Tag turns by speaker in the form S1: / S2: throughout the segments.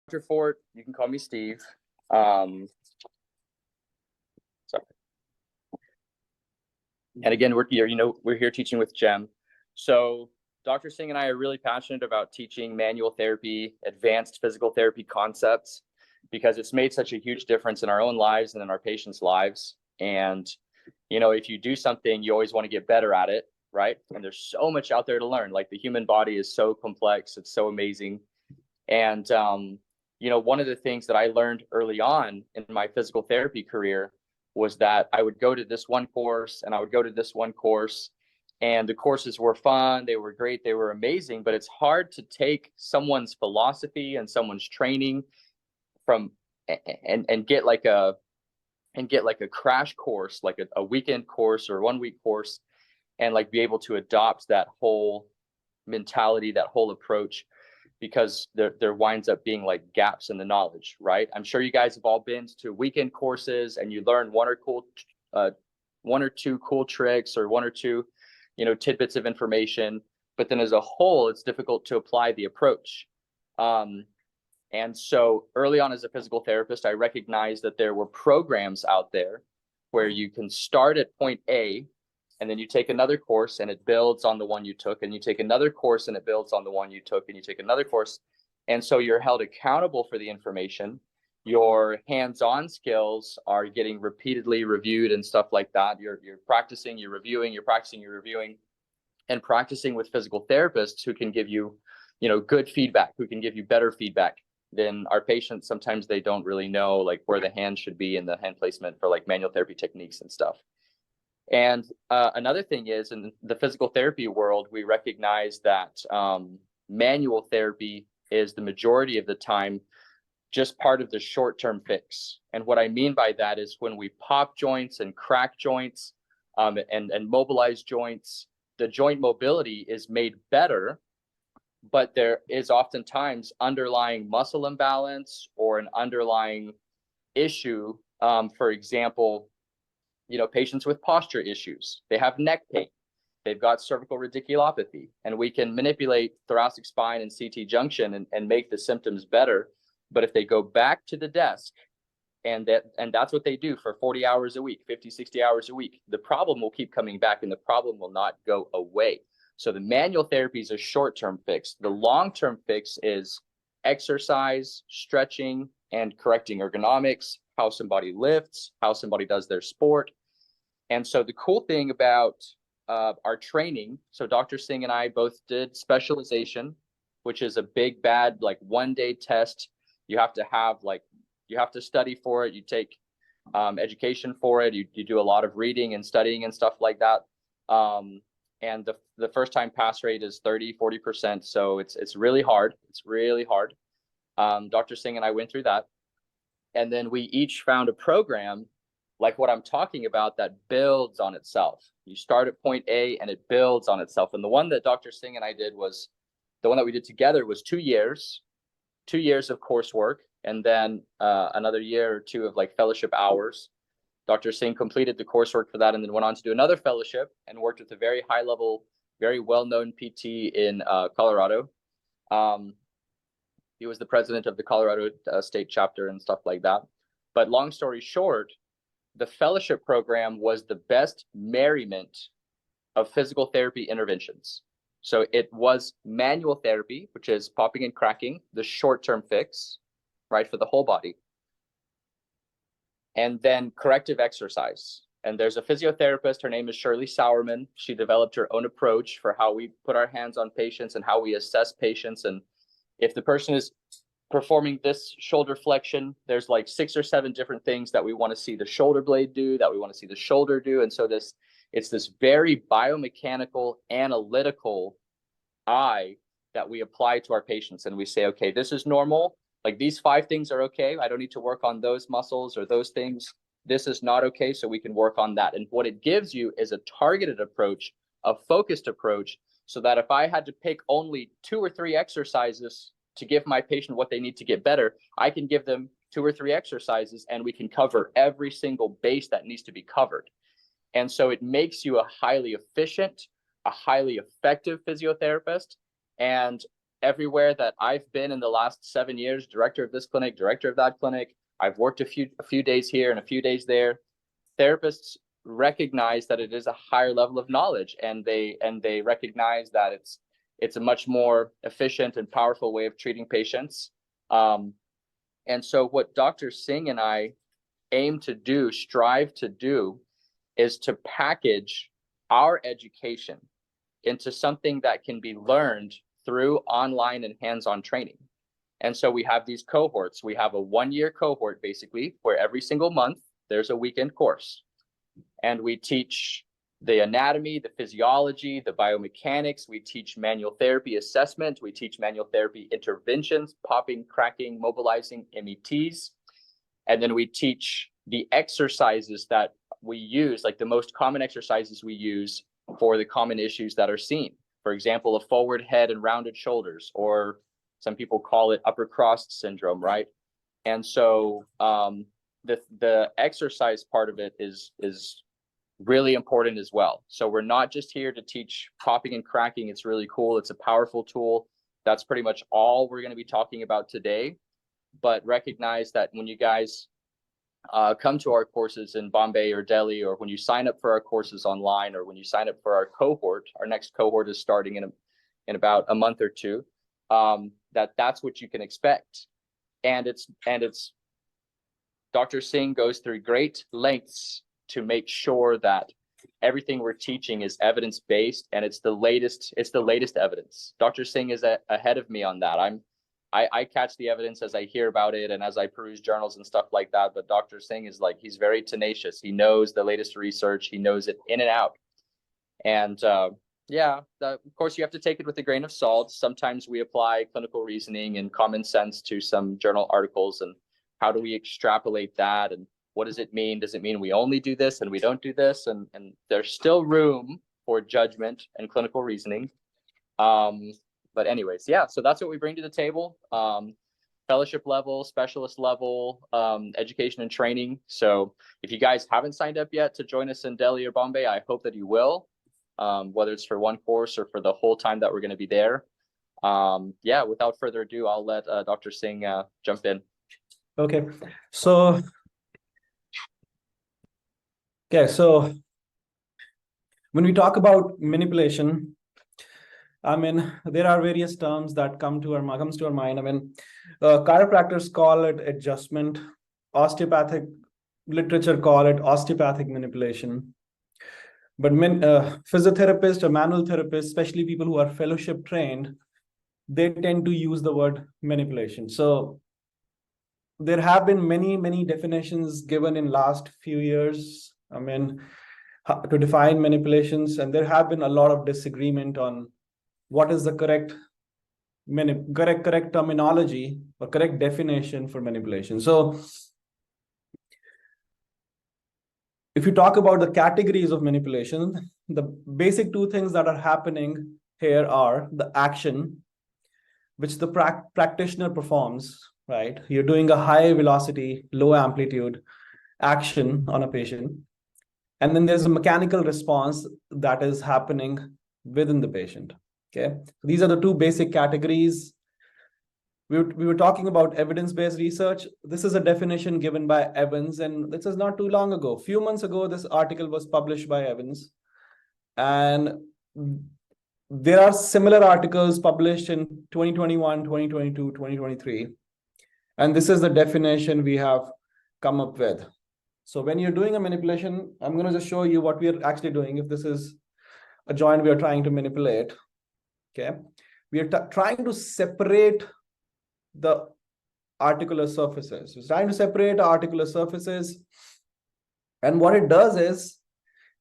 S1: Dr. Fort, you can call me Steve. Sorry. And again, we're here teaching with Jem. So Dr. Singh and I are really passionate about teaching manual therapy, advanced physical therapy concepts, because it's made such a huge difference in our own lives and in our patients' lives. And, if you do something, you always want to get better at it, right? And there's so much out there to learn. Like, the human body is so complex. It's so amazing. And, one of the things that I learned early on in my physical therapy career was that I would go to this one course and I would go to this one course, and the courses were fun. They were great. They were amazing, but it's hard to take someone's philosophy and someone's training from and get like a crash course, like a weekend course or 1 week course, and like be able to adopt that whole mentality, that whole approach, because there winds up being like gaps in the knowledge, right? I'm sure you guys have all been to weekend courses and you learn one or two cool tricks or one or two, tidbits of information, but then as a whole, it's difficult to apply the approach. And so early on as a physical therapist, I recognized that there were programs out there where you can start at point A, and then you take another course and it builds on the one you took, and you take another course and it builds on the one you took, and you take another course. And so you're held accountable for the information. Your hands-on skills are getting repeatedly reviewed and stuff like that. You're practicing, you're reviewing, you're practicing, you're reviewing, and practicing with physical therapists who can give you, good feedback, who can give you better feedback than our patients. Sometimes they don't really know like where the hand should be in the hand placement for like manual therapy techniques and stuff. And another thing is, in the physical therapy world, we recognize that manual therapy is the majority of the time just part of the short-term fix. And what I mean by that is when we pop joints and crack joints and mobilize joints, the joint mobility is made better, but there is oftentimes underlying muscle imbalance or an underlying issue. For example, patients with posture issues, they have neck pain, they've got cervical radiculopathy, and we can manipulate thoracic spine and CT junction and make the symptoms better. But if they go back to the desk and that's what they do for 40 hours a week, 50, 60 hours a week, the problem will keep coming back and the problem will not go away. So the manual therapy is a short-term fix. The long-term fix is exercise, stretching, and correcting ergonomics, how somebody lifts, how somebody does their sport. And so the cool thing about our training, so Dr. Singh and I both did specialization, which is a big, bad, like 1-day test. You have to study for it. You take education for it. You do a lot of reading and studying and stuff like that. And the first time pass rate is 30-40%. So it's really hard. It's really hard. Dr. Singh and I went through that. And then we each found a program like what I'm talking about that builds on itself. You start at point A and it builds on itself. And the one that Dr. Singh and I did was, the one that we did together was 2 years of coursework, and then another year or two of like fellowship hours. Dr. Singh completed the coursework for that and then went on to do another fellowship and worked with a very high level, very well-known PT in Colorado. He was the president of the Colorado state chapter and stuff like that. But long story short, the fellowship program was the best merriment of physical therapy interventions. So it was manual therapy, which is popping and cracking, the short-term fix, right, for the whole body. And then corrective exercise. And there's a physiotherapist, her name is Shirley Sauerman. She developed her own approach for how we put our hands on patients and how we assess patients. And if the person is performing this shoulder flexion, there's like 6 or 7 different things that we want to see the shoulder blade do, that we want to see the shoulder do. And so it's this very biomechanical, analytical eye that we apply to our patients. And we say, okay, this is normal. Like, these 5 things are okay. I don't need to work on those muscles or those things. This is not okay. So we can work on that. And what it gives you is a targeted approach, a focused approach, so that if I had to pick only 2 or 3 exercises to give my patient what they need to get better, I can give them 2 or 3 exercises and we can cover every single base that needs to be covered. And so it makes you a highly efficient, a highly effective physiotherapist. And everywhere that I've been in the last 7 years, director of this clinic, director of that clinic, I've worked a few days here and a few days there. Therapists recognize that it is a higher level of knowledge, and they recognize that it's a much more efficient and powerful way of treating patients. And so what Dr. Singh and I aim to do, strive to do, is to package our education into something that can be learned through online and hands-on training. And so we have these cohorts. We have a 1-year cohort, basically, where every single month there's a weekend course. And we teach the anatomy, the physiology, the biomechanics. We teach manual therapy assessment. We teach manual therapy interventions, popping, cracking, mobilizing, METs. And then we teach the exercises that we use, like the most common exercises we use for the common issues that are seen. For example, a forward head and rounded shoulders, or some people call it upper cross syndrome, right? And so the exercise part of it is really important as well. So we're not just here to teach popping and cracking. It's really cool. It's a powerful tool. That's pretty much all we're going to be talking about today. But recognize that when you guys come to our courses in Bombay or Delhi, or when you sign up for our courses online, or when you sign up for our cohort, our next cohort is starting in about a month or two, that's what you can expect. And it's Dr. Singh goes through great lengths to make sure that everything we're teaching is evidence-based, and it's the latest evidence. Dr. Singh is ahead of me on that. I catch the evidence as I hear about it and as I peruse journals and stuff like that. But Dr. Singh is he's very tenacious. He knows the latest research. He knows it in and out. And of course, you have to take it with a grain of salt. Sometimes we apply clinical reasoning and common sense to some journal articles. And how do we extrapolate that? And what does it mean? Does it mean we only do this and we don't do this? And there's still room for judgment and clinical reasoning. But anyways, so that's what we bring to the table. Fellowship level, specialist level, education and training. So if you guys haven't signed up yet to join us in Delhi or Bombay, I hope that you will, whether it's for one course or for the whole time that we're going to be there. Without further ado, I'll let Dr. Singh jump in.
S2: Okay, so when we talk about manipulation, I mean, there are various terms that comes to our mind. I mean, chiropractors call it adjustment. Osteopathic literature call it osteopathic manipulation. But physiotherapists or manual therapists, especially people who are fellowship trained, they tend to use the word manipulation. So there have been many definitions given in last few years, I mean, to define manipulations, and there have been a lot of disagreement on what is the correct terminology or correct definition for manipulation. So if you talk about the categories of manipulation, the basic two things that are happening here are the action, which the practitioner performs, right? You're doing a high velocity, low amplitude action on a patient. And then there's a mechanical response that is happening within the patient. Okay, these are the two basic categories. We were talking about evidence-based research. This is a definition given by Evans, and this is not too long ago. A few months ago, this article was published by Evans. And there are similar articles published in 2021, 2022, 2023. And this is the definition we have come up with. So when you're doing a manipulation, I'm going to just show you what we are actually doing. If this is a joint we are trying to manipulate, okay, we are trying to separate the articular surfaces. It's trying to separate articular surfaces. And what it does is,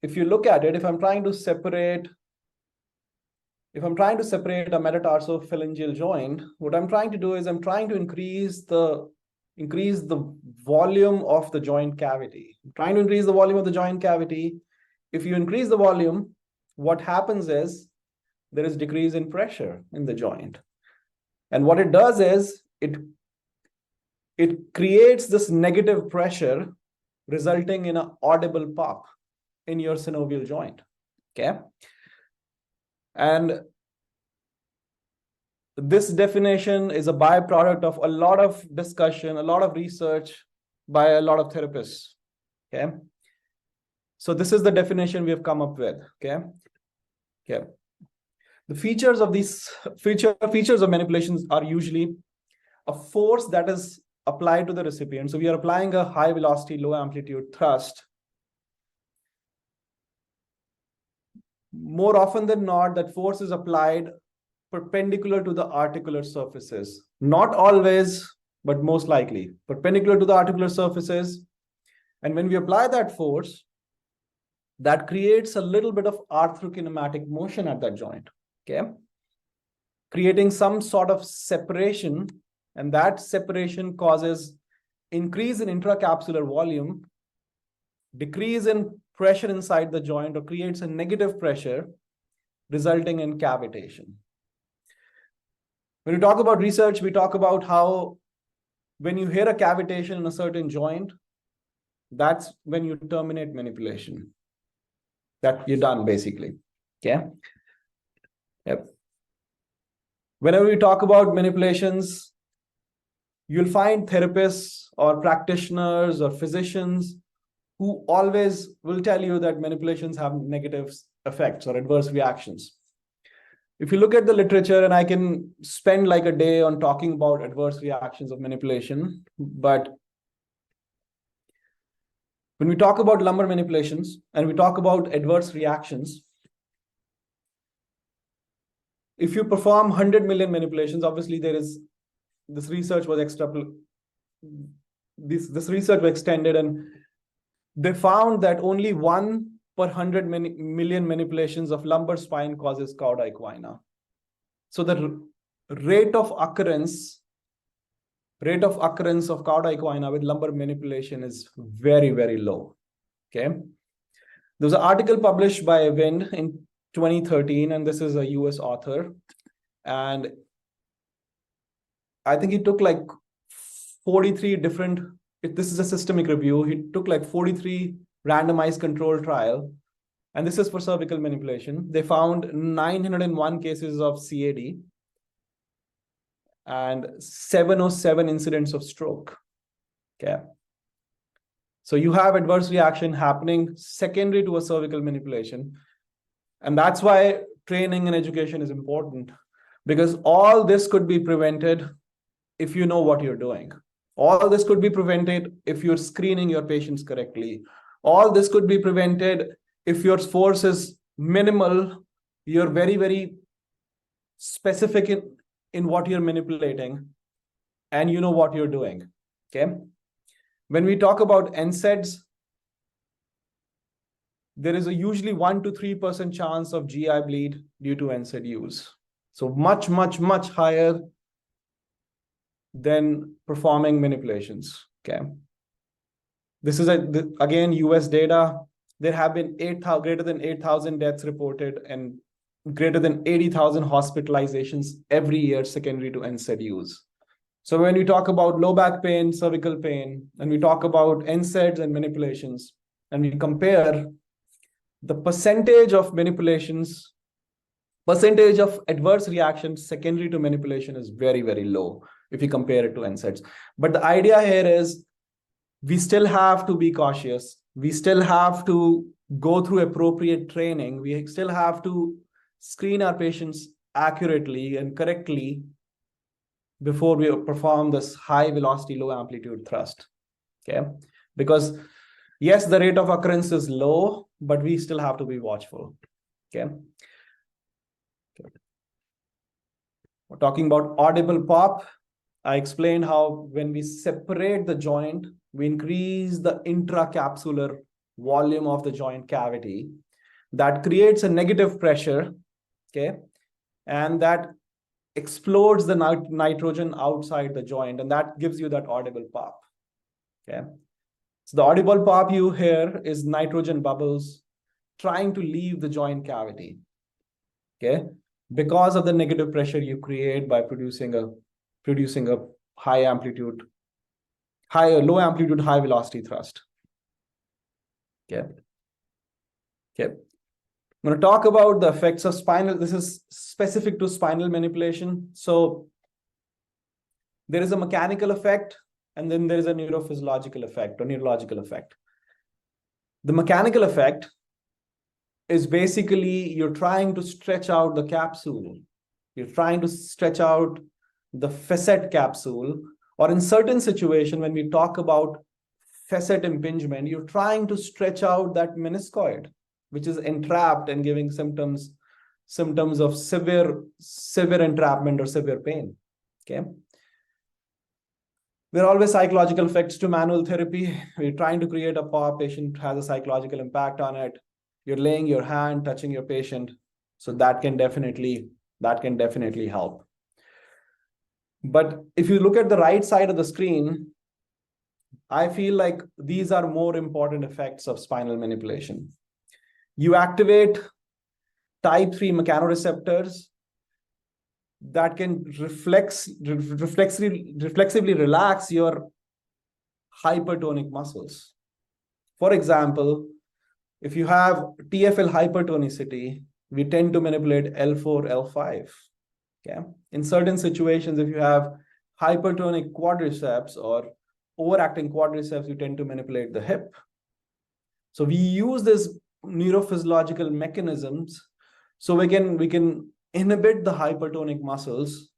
S2: if you look at it, if I'm trying to separate a metatarsophalangeal joint, what I'm trying to do is I'm trying to increase the volume of the joint cavity. I'm trying to increase the volume of the joint cavity. If you increase the volume, what happens is there is decrease in pressure in the joint. And what it does is it creates this negative pressure, resulting in an audible pop in your synovial joint. Okay. And This definition is a byproduct of a lot of discussion, a lot of research by a lot of therapists. Okay. So this is the definition we have come up with. Okay. Okay. The features of these features of manipulations are usually a force that is applied to the recipient. So we are applying a high velocity, low amplitude thrust. More often than not, that force is applied perpendicular to the articular surfaces. Not always, but most likely perpendicular to the articular surfaces. And when we apply that force, that creates a little bit of arthrokinematic motion at that joint, okay? Creating some sort of separation, and that separation causes increase in intracapsular volume, decrease in pressure inside the joint, or creates a negative pressure, resulting in cavitation. When we talk about research, we talk about how when you hear a cavitation in a certain joint, that's when you terminate manipulation. That you're done, basically. Okay. Yep. Whenever we talk about manipulations, you'll find therapists or practitioners or physicians who always will tell you that manipulations have negative effects or adverse reactions. If you look at the literature, and I can spend like a day on talking about adverse reactions of manipulation, but when we talk about lumbar manipulations and we talk about adverse reactions, if you perform 100 million manipulations, obviously there is, this research was this research was extended, and they found that only 1 per 100 million manipulations of lumbar spine causes cauda equina. So the rate of occurrence of cauda equina with lumbar manipulation is very, very low. Okay. There was an article published by Wind in 2013, and this is a US author. And I think he took like 43 different, this is a systemic review. He took like 43 randomized control trial. And this is for cervical manipulation. They found 901 cases of CAD and 707 incidents of stroke. Okay. So you have adverse reaction happening secondary to a cervical manipulation. And that's why training and education is important, because all this could be prevented if you know what you're doing. All this could be prevented if you're screening your patients correctly. All this could be prevented if your force is minimal, you're very, very specific in what you're manipulating, and you know what you're doing. Okay. When we talk about NSAIDs, there is a usually 1 to 3% chance of GI bleed due to NSAID use. So much, much, much higher than performing manipulations. Okay. This is again US data. There have been greater than 8,000 deaths reported and greater than 80,000 hospitalizations every year secondary to NSAID use. So when we talk about low back pain, cervical pain, and we talk about NSAIDs and manipulations, and we compare the percentage of manipulations, percentage of adverse reactions secondary to manipulation is very, very low if you compare it to NSAIDs. But the idea here is we still have to be cautious. We still have to go through appropriate training. We still have to screen our patients accurately and correctly before we perform this high velocity, low amplitude thrust. Okay. Because yes, the rate of occurrence is low, but we still have to be watchful. Okay. We're talking about audible pop. I explained how when we separate the joint, we increase the intracapsular volume of the joint cavity. That creates a negative pressure, okay? And that explodes the nitrogen outside the joint, and that gives you that audible pop, okay? So the audible pop you hear is nitrogen bubbles trying to leave the joint cavity, okay? Because of the negative pressure you create by producing a high amplitude, low amplitude, high velocity thrust. Okay. Okay. I'm going to talk about the effects of spinal. This is specific to spinal manipulation. So there is a mechanical effect, and then there is a neurophysiological effect or neurological effect. The mechanical effect is basically you're trying to stretch out the capsule. You're trying to stretch out the facet capsule, or in certain situation, when we talk about facet impingement, you're trying to stretch out that meniscoid, which is entrapped and giving symptoms of severe entrapment or severe pain. Okay. There are always psychological effects to manual therapy. We're trying to create a paw, patient has a psychological impact on it. You're laying your hand, touching your patient. So that can definitely help. But if you look at the right side of the screen, I feel like these are more important effects of spinal manipulation. You activate type 3 mechanoreceptors that can reflexively relax your hypertonic muscles. For example, if you have TFL hypertonicity, we tend to manipulate L4, L5. Okay. In certain situations, if you have hypertonic quadriceps or overacting quadriceps, you tend to manipulate the hip. So we use these neurophysiological mechanisms so we can inhibit the hypertonic muscles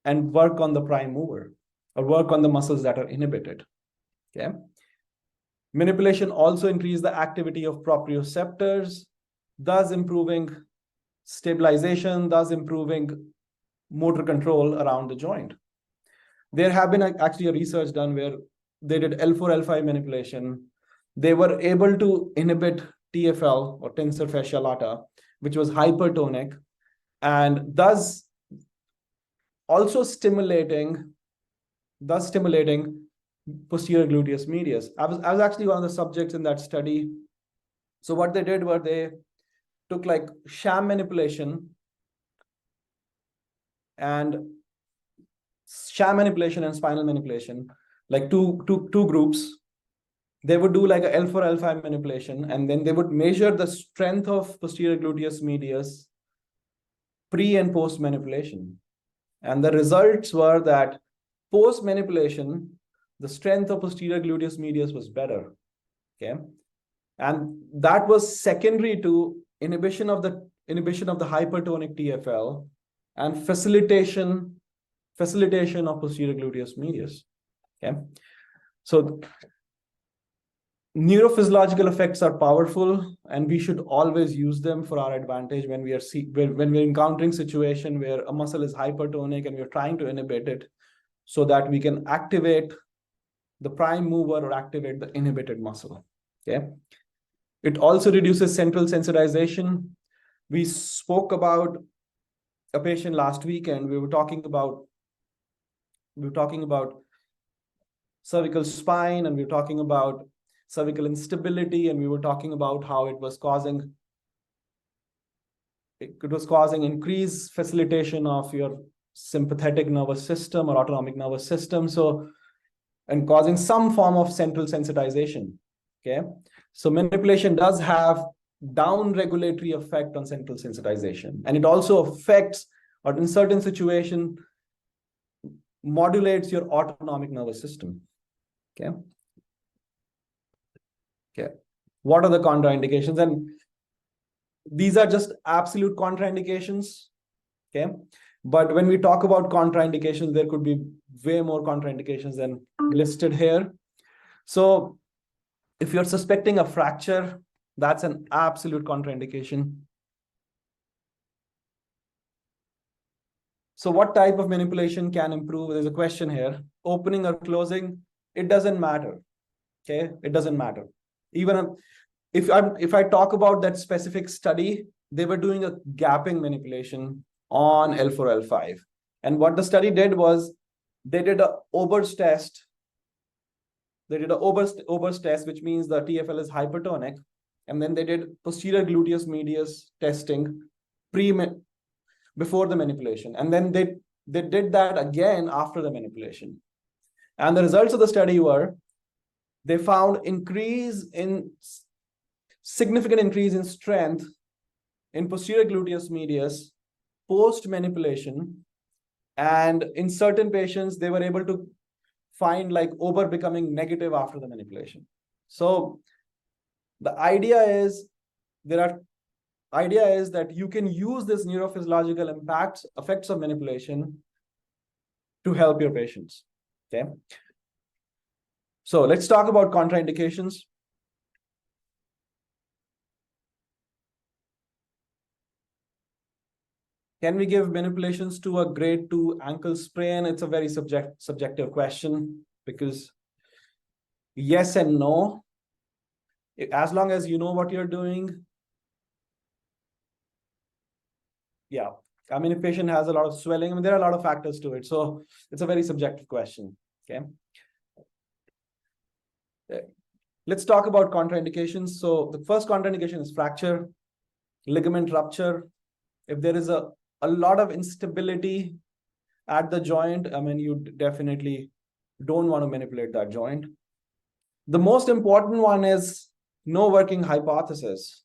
S2: and work on the prime mover or work on the muscles that are inhibited. Okay. Manipulation also increases the activity of proprioceptors, thus improving stabilization, thus improving motor control around the joint. There have been actually a research done where they did L4, L5 manipulation. They were able to inhibit TFL or tensor fascia lata, which was hypertonic, and thus stimulating posterior gluteus medius. I was actually one of the subjects in that study. So what they did was they took like sham manipulation and spinal manipulation, like two groups. They would do like a L4, L5 manipulation, and then they would measure the strength of posterior gluteus medius pre and post manipulation. And the results were that post manipulation, the strength of posterior gluteus medius was better. Okay. And that was secondary to inhibition of the hypertonic TFL and facilitation of posterior gluteus medius. Okay. So neurophysiological effects are powerful, and we should always use them for our advantage when we're encountering situation where a muscle is hypertonic and we're trying to inhibit it, so that we can activate the prime mover or activate the inhibited muscle. Okay. It also reduces central sensitization. We spoke about a patient last week, and we were talking about cervical spine, and we were talking about cervical instability, and we were talking about how it was causing increased facilitation of your sympathetic nervous system or autonomic nervous system, and causing some form of central sensitization. Okay, so manipulation does have down regulatory effect on central sensitization, and it also affects, or in certain situation, modulates your autonomic nervous system. Okay. Okay. What are the contraindications? And these are just absolute contraindications. Okay. But when we talk about contraindications, there could be way more contraindications than listed here. So if you're suspecting a fracture, that's an absolute contraindication. So what type of manipulation can improve? There's a question here. Opening or closing, it doesn't matter. Okay, it doesn't matter. Even if I talk about that specific study, they were doing a gapping manipulation on L4, L5. And what the study did was they did a Ober's test. They did a Ober's test, which means the TFL is hypertonic. And then they did posterior gluteus medius testing before the manipulation. And then they did that again after the manipulation. And the results of the study were, they found significant increase in strength in posterior gluteus medius post manipulation, and in certain patients they were able to find like over becoming negative after the manipulation. So the idea is that you can use this neurophysiological effects of manipulation to help your patients. Okay. So let's talk about contraindications. Can we give manipulations to a grade 2 ankle sprain? It's a very subjective question, because yes and no. As long as you know what you're doing. Yeah. I mean, if patient has a lot of swelling, I mean, there are a lot of factors to it. So it's a very subjective question. Okay. Let's talk about contraindications. So the first contraindication is fracture, ligament rupture. If there is a lot of instability at the joint, I mean, you definitely don't want to manipulate that joint. The most important one is no working hypothesis.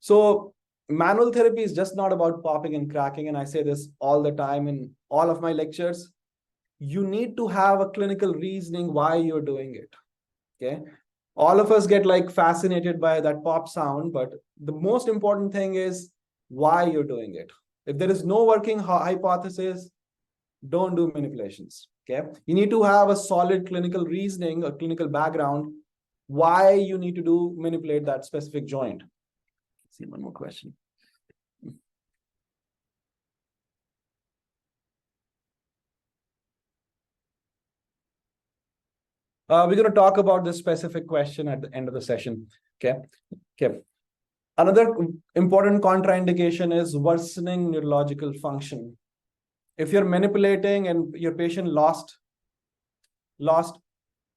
S2: So manual therapy is just not about popping and cracking. And I say this all the time in all of my lectures. You need to have a clinical reasoning why you're doing it. Okay. All of us get like fascinated by that pop sound, but the most important thing is why you're doing it. If there is no working hypothesis, don't do manipulations. Okay. You need to have a solid clinical reasoning, a clinical background, why you need to manipulate that specific joint. Let's see one more question. We're going to talk about this specific question at the end of the session. Okay. Okay. Another important contraindication is worsening neurological function. If you're manipulating and your patient lost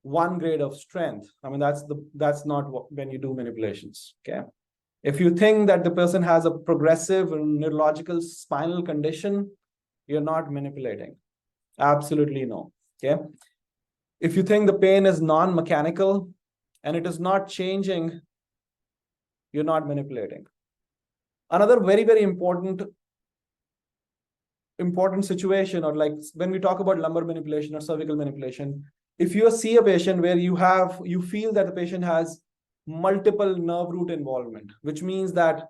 S2: 1 grade of strength, I mean, that's not when you do manipulations. Okay. If you think that the person has a progressive neurological spinal condition, you're not manipulating. Absolutely no. Okay. If you think the pain is non-mechanical and it is not changing, you're not manipulating. Another very, very important situation, or like when we talk about lumbar manipulation or cervical manipulation, if you see a patient where you feel that the patient has multiple nerve root involvement, which means that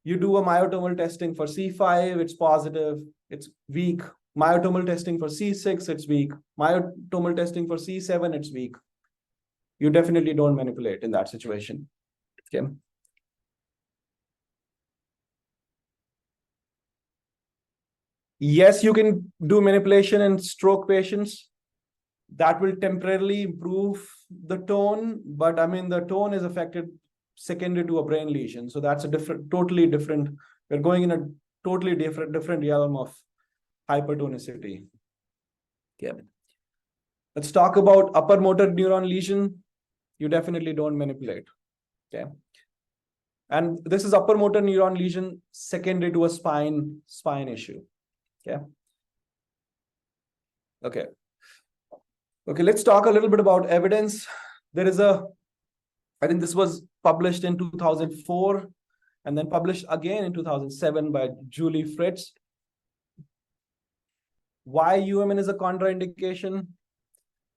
S2: you do a myotomal testing for C5, it's positive, it's weak. Myotomal testing for C6, it's weak. Myotomal testing for C7, it's weak. You definitely don't manipulate in that situation. Okay. Yes, you can do manipulation in stroke patients. That will temporarily improve the tone, but I mean, the tone is affected secondary to a brain lesion. So that's totally different. We're going in a totally different realm of hypertonicity. Yeah. Let's talk about upper motor neuron lesion. You definitely don't manipulate. Okay. And this is upper motor neuron lesion secondary to a spine issue. Okay. Okay. Okay, let's talk a little bit about evidence. I think this was published in 2004 and then published again in 2007 by Julie Fritz. Why UMN is a contraindication?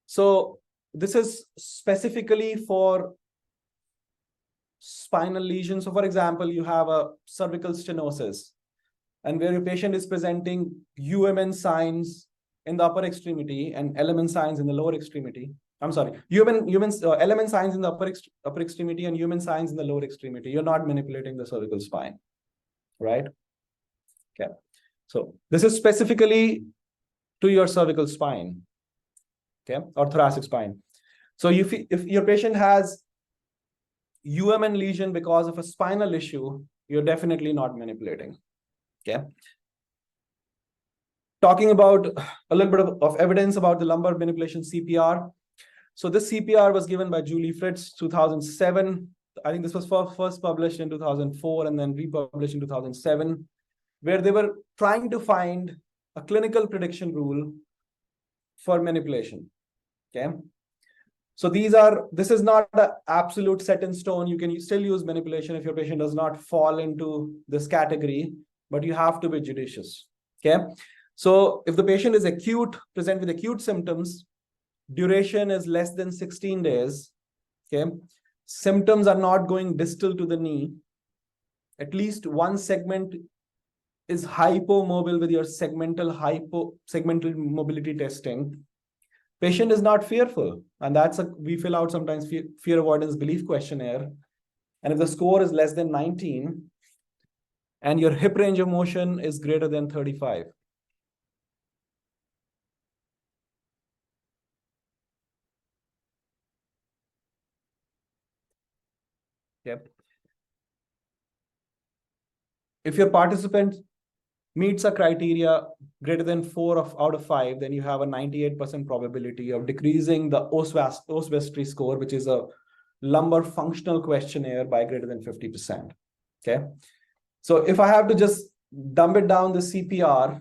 S2: So this is specifically for spinal lesions. So for example, you have a cervical stenosis and where your patient is presenting UMN signs in the upper extremity and LMN signs in the lower extremity. I'm sorry, LMN signs in the upper extremity and UMN signs in the lower extremity. You're not manipulating the cervical spine, right? Okay. So this is specifically to your cervical spine, okay, or thoracic spine. So if your patient has UMN lesion because of a spinal issue, you're definitely not manipulating. Okay. Talking about a little bit of evidence about the lumbar manipulation CPR. So this CPR was given by Julie Fritz, 2007. I think this was first published in 2004 and then republished in 2007, where they were trying to find a clinical prediction rule for manipulation. Okay. So this is not an absolute set in stone. You can still use manipulation if your patient does not fall into this category, but you have to be judicious. Okay. So if the patient is acute, present with acute symptoms, duration is less than 16 days. Okay. Symptoms are not going distal to the knee. At least one segment is hypomobile with your segmental mobility testing. Patient is not fearful, and we fill out sometimes fear avoidance belief questionnaire. And if the score is less than 19 and your hip range of motion is greater than 35. Yep. If your participant meets a criteria greater than 4 out of 5, then you have a 98% probability of decreasing the OSWESTRI score, which is a lumbar functional questionnaire, by greater than 50%. Okay. So if I have to just dumb it down, the CPR,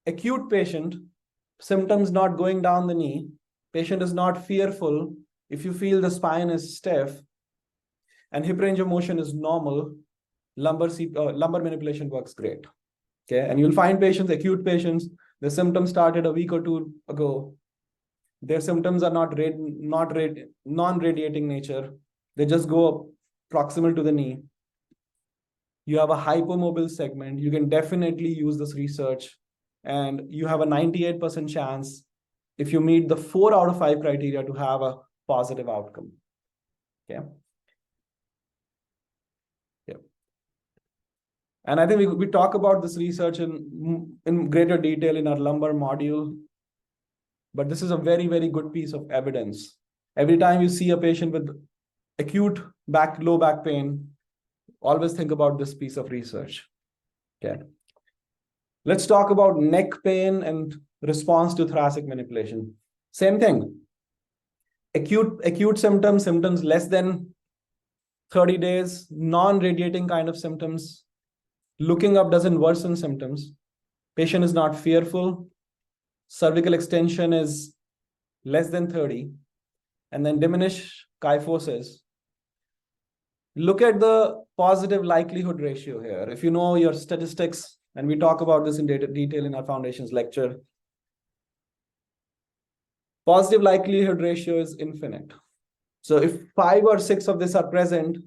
S2: acute patient, symptoms not going down the knee, patient is not fearful. If you feel the spine is stiff and hip range of motion is normal, lumbar manipulation works great. Okay, and you'll find patients, acute patients, the symptoms started a week or two ago. Their symptoms are not non-radiating nature. They just go proximal to the knee. You have a hypomobile segment. You can definitely use this research, and you have a 98% chance, if you meet the 4 out of 5 criteria, to have a positive outcome. Okay. Yeah. And I think we talk about this research in greater detail in our lumbar module, but this is a very, very good piece of evidence. Every time you see a patient with acute low back pain, always think about this piece of research. Okay. Let's talk about neck pain and response to thoracic manipulation. Same thing. Acute symptoms less than 30 days, non-radiating kind of symptoms. Looking up doesn't worsen symptoms. Patient is not fearful. Cervical extension is less than 30, and then diminish kyphosis. Look at the positive likelihood ratio here. If you know your statistics, and we talk about this in detail in our foundations lecture, positive likelihood ratio is infinite. So if 5 or 6 of this are present,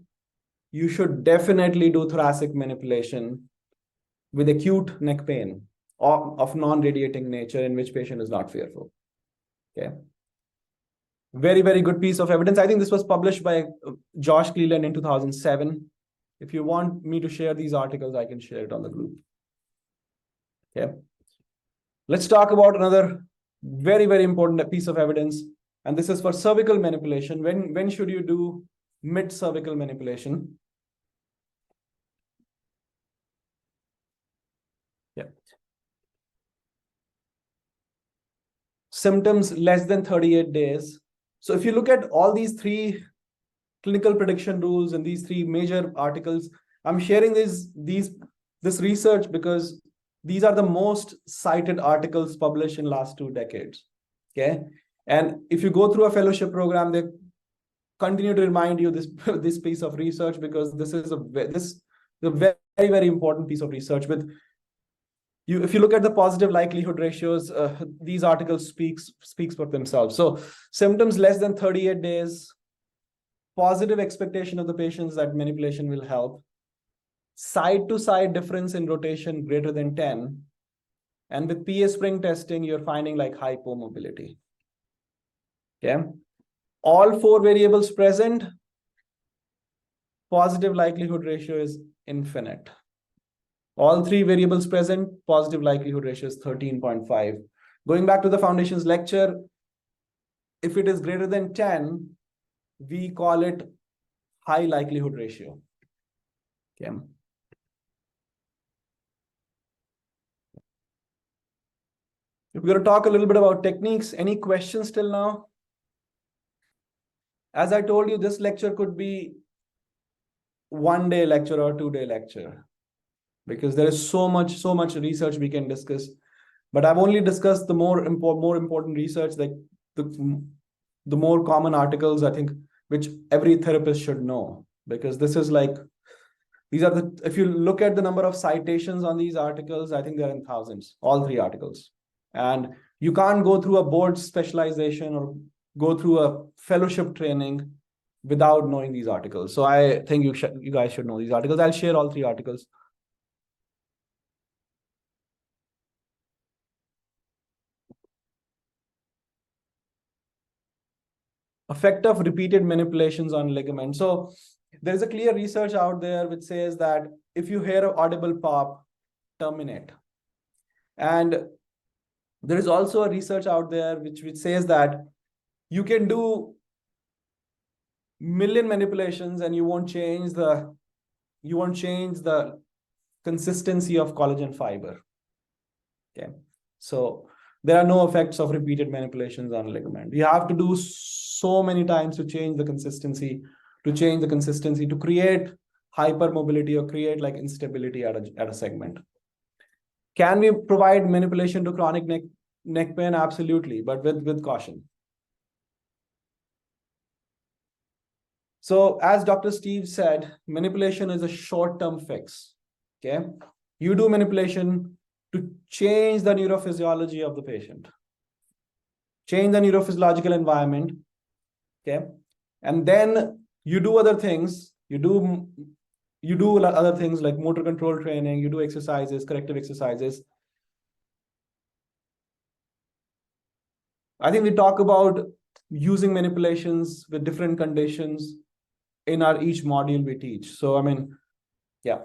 S2: you should definitely do thoracic manipulation with acute neck pain of non-radiating nature, in which patient is not fearful. Okay. Very, very good piece of evidence. I think this was published by Josh Cleland in 2007. If you want me to share these articles, I can share it on the group. Okay. Let's talk about another very, very important piece of evidence. And this is for cervical manipulation. When should you do mid-cervical manipulation? Yeah. Symptoms less than 38 days. So if you look at all these 3 clinical prediction rules and these 3 major articles, I'm sharing this research because these are the most cited articles published in last 2 decades. Okay. And if you go through a fellowship program, they continue to remind you this piece of research, because this is a very, very important piece of research. If you look at the positive likelihood ratios, these articles speaks for themselves. So symptoms less than 38 days, positive expectation of the patients that manipulation will help, side-to-side difference in rotation greater than 10, and with PA spring testing, you're finding like hypomobility. Okay. All 4 variables present, positive likelihood ratio is infinite. All 3 variables present, positive likelihood ratio is 13.5. Going back to the foundations lecture, if it is greater than 10, we call it high likelihood ratio. Okay. We're going to talk a little bit about techniques. Any questions till now? As I told you, this lecture could be 1-day lecture or 2-day lecture, because there is so much research we can discuss. But I've only discussed the more important research, like the more common articles, I think, which every therapist should know, because this is like, these are the, if you look at the number of citations on these articles, I think they're in thousands, all 3 articles. And you can't go through a board specialization or go through a fellowship training without knowing these articles. So I think you guys should know these articles. I'll share all 3 articles. Effect of repeated manipulations on ligaments. So there is a clear research out there which says that if you hear an audible pop, terminate. And there is also a research out there which says that you can do million manipulations and you won't change the consistency of collagen fiber. Okay, so there are no effects of repeated manipulations on ligament. You have to do so many times to change the consistency, to create hypermobility or create like instability at a segment. Can we provide manipulation to chronic neck pain? Absolutely, but with caution. So as Dr. Steve said, manipulation is a short-term fix. Okay, you do manipulation to change the neurophysiology of the patient, change the neurophysiological environment. Okay, and then you do other things. You do other things like motor control training. You do exercises, corrective exercises. I think we talk about using manipulations with different conditions in our each module we teach. So, I mean, yeah,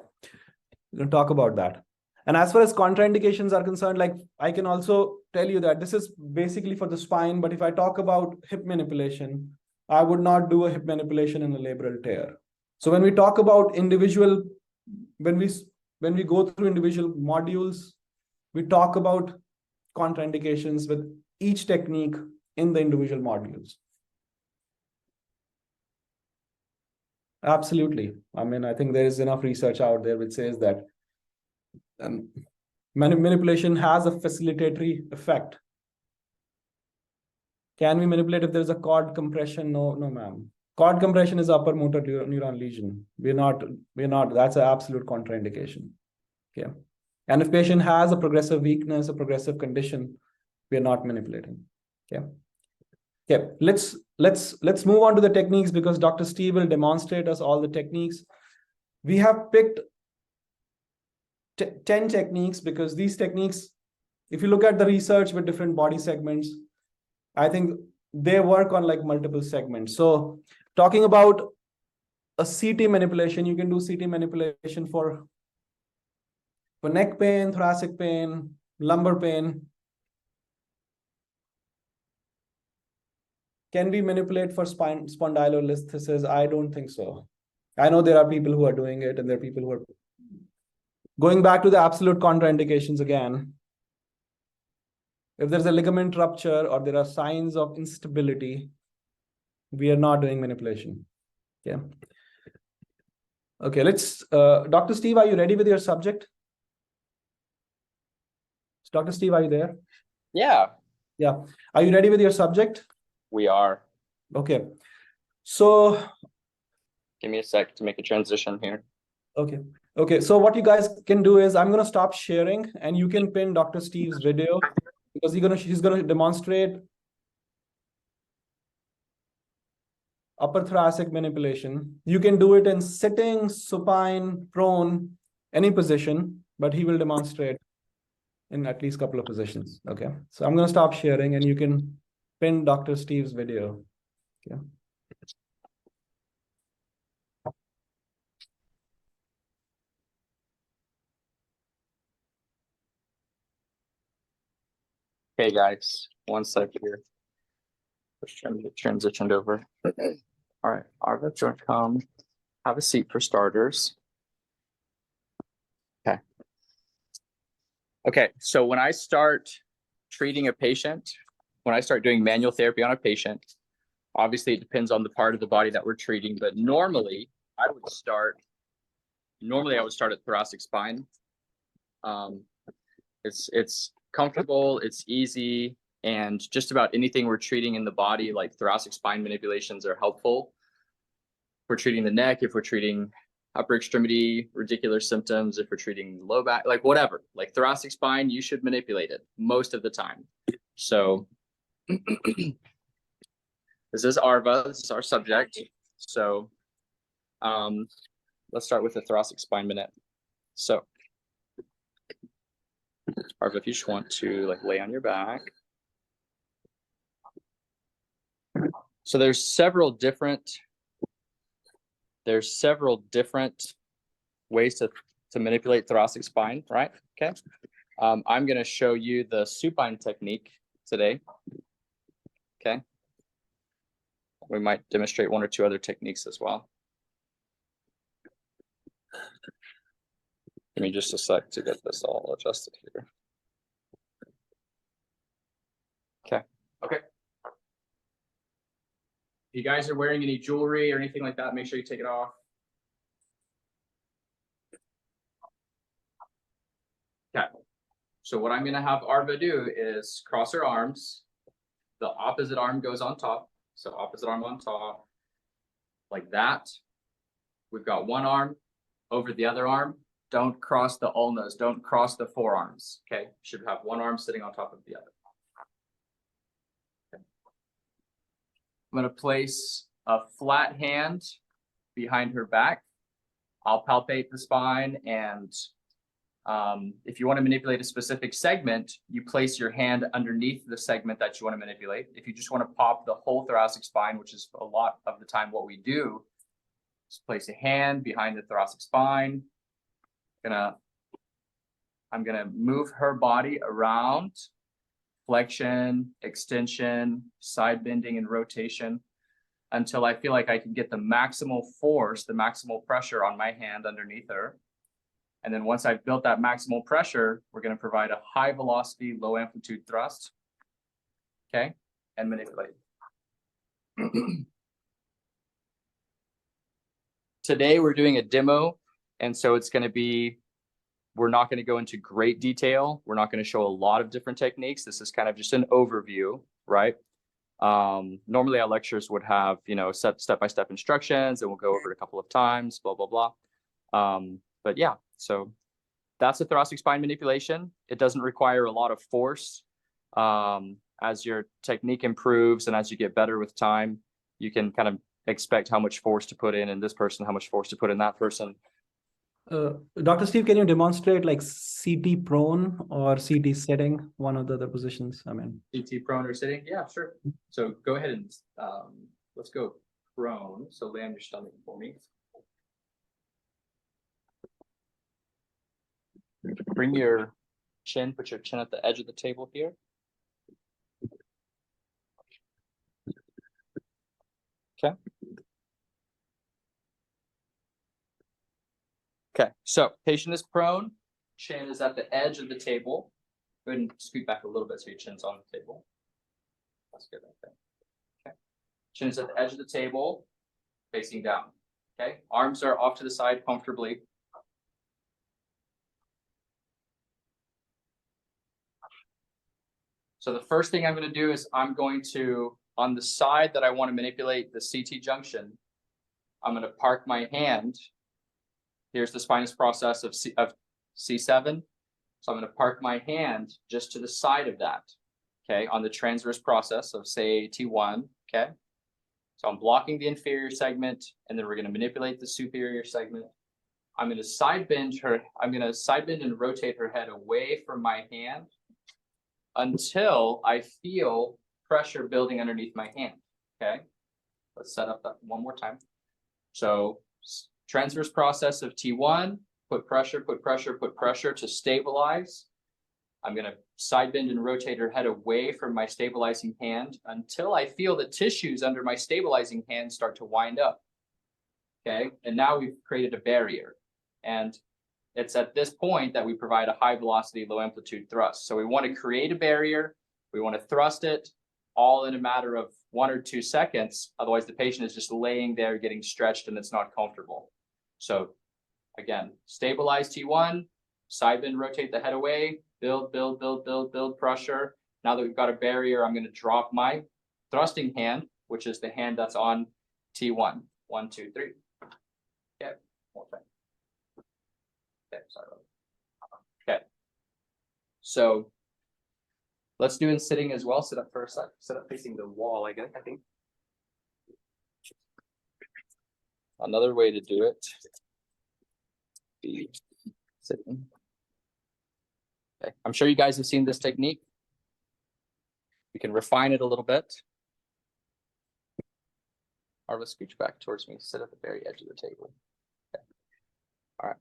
S2: we'll talk about that. And as far as contraindications are concerned, like I can also tell you that this is basically for the spine, but if I talk about hip manipulation, I would not do a hip manipulation in a labral tear. So when we talk about individual, when we go through individual modules, we talk about contraindications with each technique in the individual modules. Absolutely. I mean, I think there is enough research out there which says that manipulation has a facilitatory effect. Can we manipulate if there's a cord compression? No, ma'am. Cord compression is upper motor neuron lesion. We're not, that's an absolute contraindication. Okay. And if patient has a progressive weakness, a progressive condition, we're not manipulating. Okay. Okay, let's move on to the techniques because Dr. Steve will demonstrate us all the techniques. We have picked 10 techniques because these techniques, if you look at the research with different body segments, I think they work on like multiple segments. So talking about a CT manipulation, you can do CT manipulation for neck pain, thoracic pain, lumbar pain. Can we manipulate for spondylolisthesis? I don't think so. I know there are people who are doing it and there are people who are going back to the absolute contraindications again. If there's a ligament rupture or there are signs of instability, we are not doing manipulation. Yeah. Okay, let's, Dr. Steve, are you ready with your subject? Dr. Steve, are you there?
S1: Yeah.
S2: Yeah. Are you ready with your subject?
S1: We are.
S2: Okay. So
S1: give me a sec to make a transition here.
S2: Okay. Okay. So what you guys can do is I'm going to stop sharing and you can pin Dr. Steve's video because he's going to demonstrate upper thoracic manipulation. You can do it in sitting, supine, prone, any position, but he will demonstrate in at least a couple of positions. Okay. So I'm going to stop sharing and you can pin Dr. Steve's video. Okay.
S1: Okay, guys, one sec here. Just trying to get transitioned over. All right, Arva, do you want to come have a seat for starters? Okay. Okay, so when I start treating a patient, when I start doing manual therapy on a patient, obviously it depends on the part of the body that we're treating, but normally I would start at thoracic spine. It's comfortable, it's easy. And just about anything we're treating in the body, like thoracic spine manipulations, are helpful. If we're treating the neck, if we're treating upper extremity radicular symptoms, if we're treating low back, like whatever, like thoracic spine, you should manipulate it most of the time. So this is ARVA, this is our subject. So let's start with the thoracic spine minute. So ARVA, if you just want to like lay on your back. So there's several different ways to manipulate thoracic spine, right? Okay. I'm going to show you the supine technique today. Okay. We might demonstrate one or two other techniques as well. Give me just a sec to get this all adjusted here. Okay. Okay. If you guys are wearing any jewelry or anything like that, make sure you take it off. Okay. So what I'm going to have ARVA do is cross her arms. The opposite arm goes on top. So opposite arm on top, like that. We've got one arm over the other arm. Don't cross the ulnas. Don't cross the forearms. Okay. You should have one arm sitting on top of the other. Okay. I'm going to place a flat hand behind her back. I'll palpate the spine, and if you want to manipulate a specific segment, you place your hand underneath the segment that you want to manipulate. If you just want to pop the whole thoracic spine, which is a lot of the time what we do, just place a hand behind the thoracic spine. I'm gonna move her body around, flexion, extension, side bending, and rotation until I feel like I can get the maximal force, the maximal pressure on my hand underneath her. And then once I've built that maximal pressure, we're going to provide a high velocity, low amplitude thrust. Okay, and manipulate. Today we're doing a demo, and so it's going to be, we're not going to go into great detail. We're not going to show a lot of different techniques. This is kind of just an overview, right? Normally our lectures would have, you know, step-by-step instructions, and we'll go over it a couple of times, blah, blah, blah. But yeah, so that's a thoracic spine manipulation. It doesn't require a lot of force. As your technique improves and as you get better with time, you can kind of expect how much force to put in this person, how much force to put in that person.
S2: Dr. Steve, can you demonstrate like CT prone or CT sitting, one of the other positions? I mean,
S1: CT prone or sitting? Yeah, sure. So go ahead and let's go prone. So lay on your stomach for me. Bring your chin, put your chin at the edge of the table here. Okay. Okay, so patient is prone, chin is at the edge of the table. Go ahead and scoot back a little bit so your chin's on the table. That's good, okay. Okay. Chin is at the edge of the table, facing down. Okay, arms are off to the side comfortably. So the first thing I'm going to do is I'm going to, on the side that I want to manipulate the CT junction, I'm going to park my hand. Here's the spinous process of C7. So I'm going to park my hand just to the side of that, okay, on the transverse process of, say, T1, okay? So I'm blocking the inferior segment, and then we're going to manipulate the superior segment. I'm going to side bend her. I'm going to side bend and rotate her head away from my hand until I feel pressure building underneath my hand, okay? Let's set up that one more time. So transverse process of T1, put pressure, put pressure, put pressure to stabilize. I'm going to side bend and rotate her head away from my stabilizing hand until I feel the tissues under my stabilizing hand start to wind up. Okay, and now we've created a barrier. And it's at this point that we provide a high velocity, low amplitude thrust. So we want to create a barrier. We want to thrust it all in a matter of 1 or 2 seconds. Otherwise, the patient is just laying there getting stretched and it's not comfortable. So again, stabilize T1, side bend, rotate the head away, build, build, build, build, build pressure. Now that we've got a barrier, I'm going to drop my thrusting hand, which is the hand that's on T1. 1, 2, 3. Okay, one time. Okay, sorry about that. Okay. So let's do it sitting as well. Sit up for a sec. Sit up facing the wall, I think. Another way to do it. Be sitting. Okay. I'm sure you guys have seen this technique. We can refine it a little bit. Or let's scooch back towards me. Sit at the very edge of the table. Okay. All right.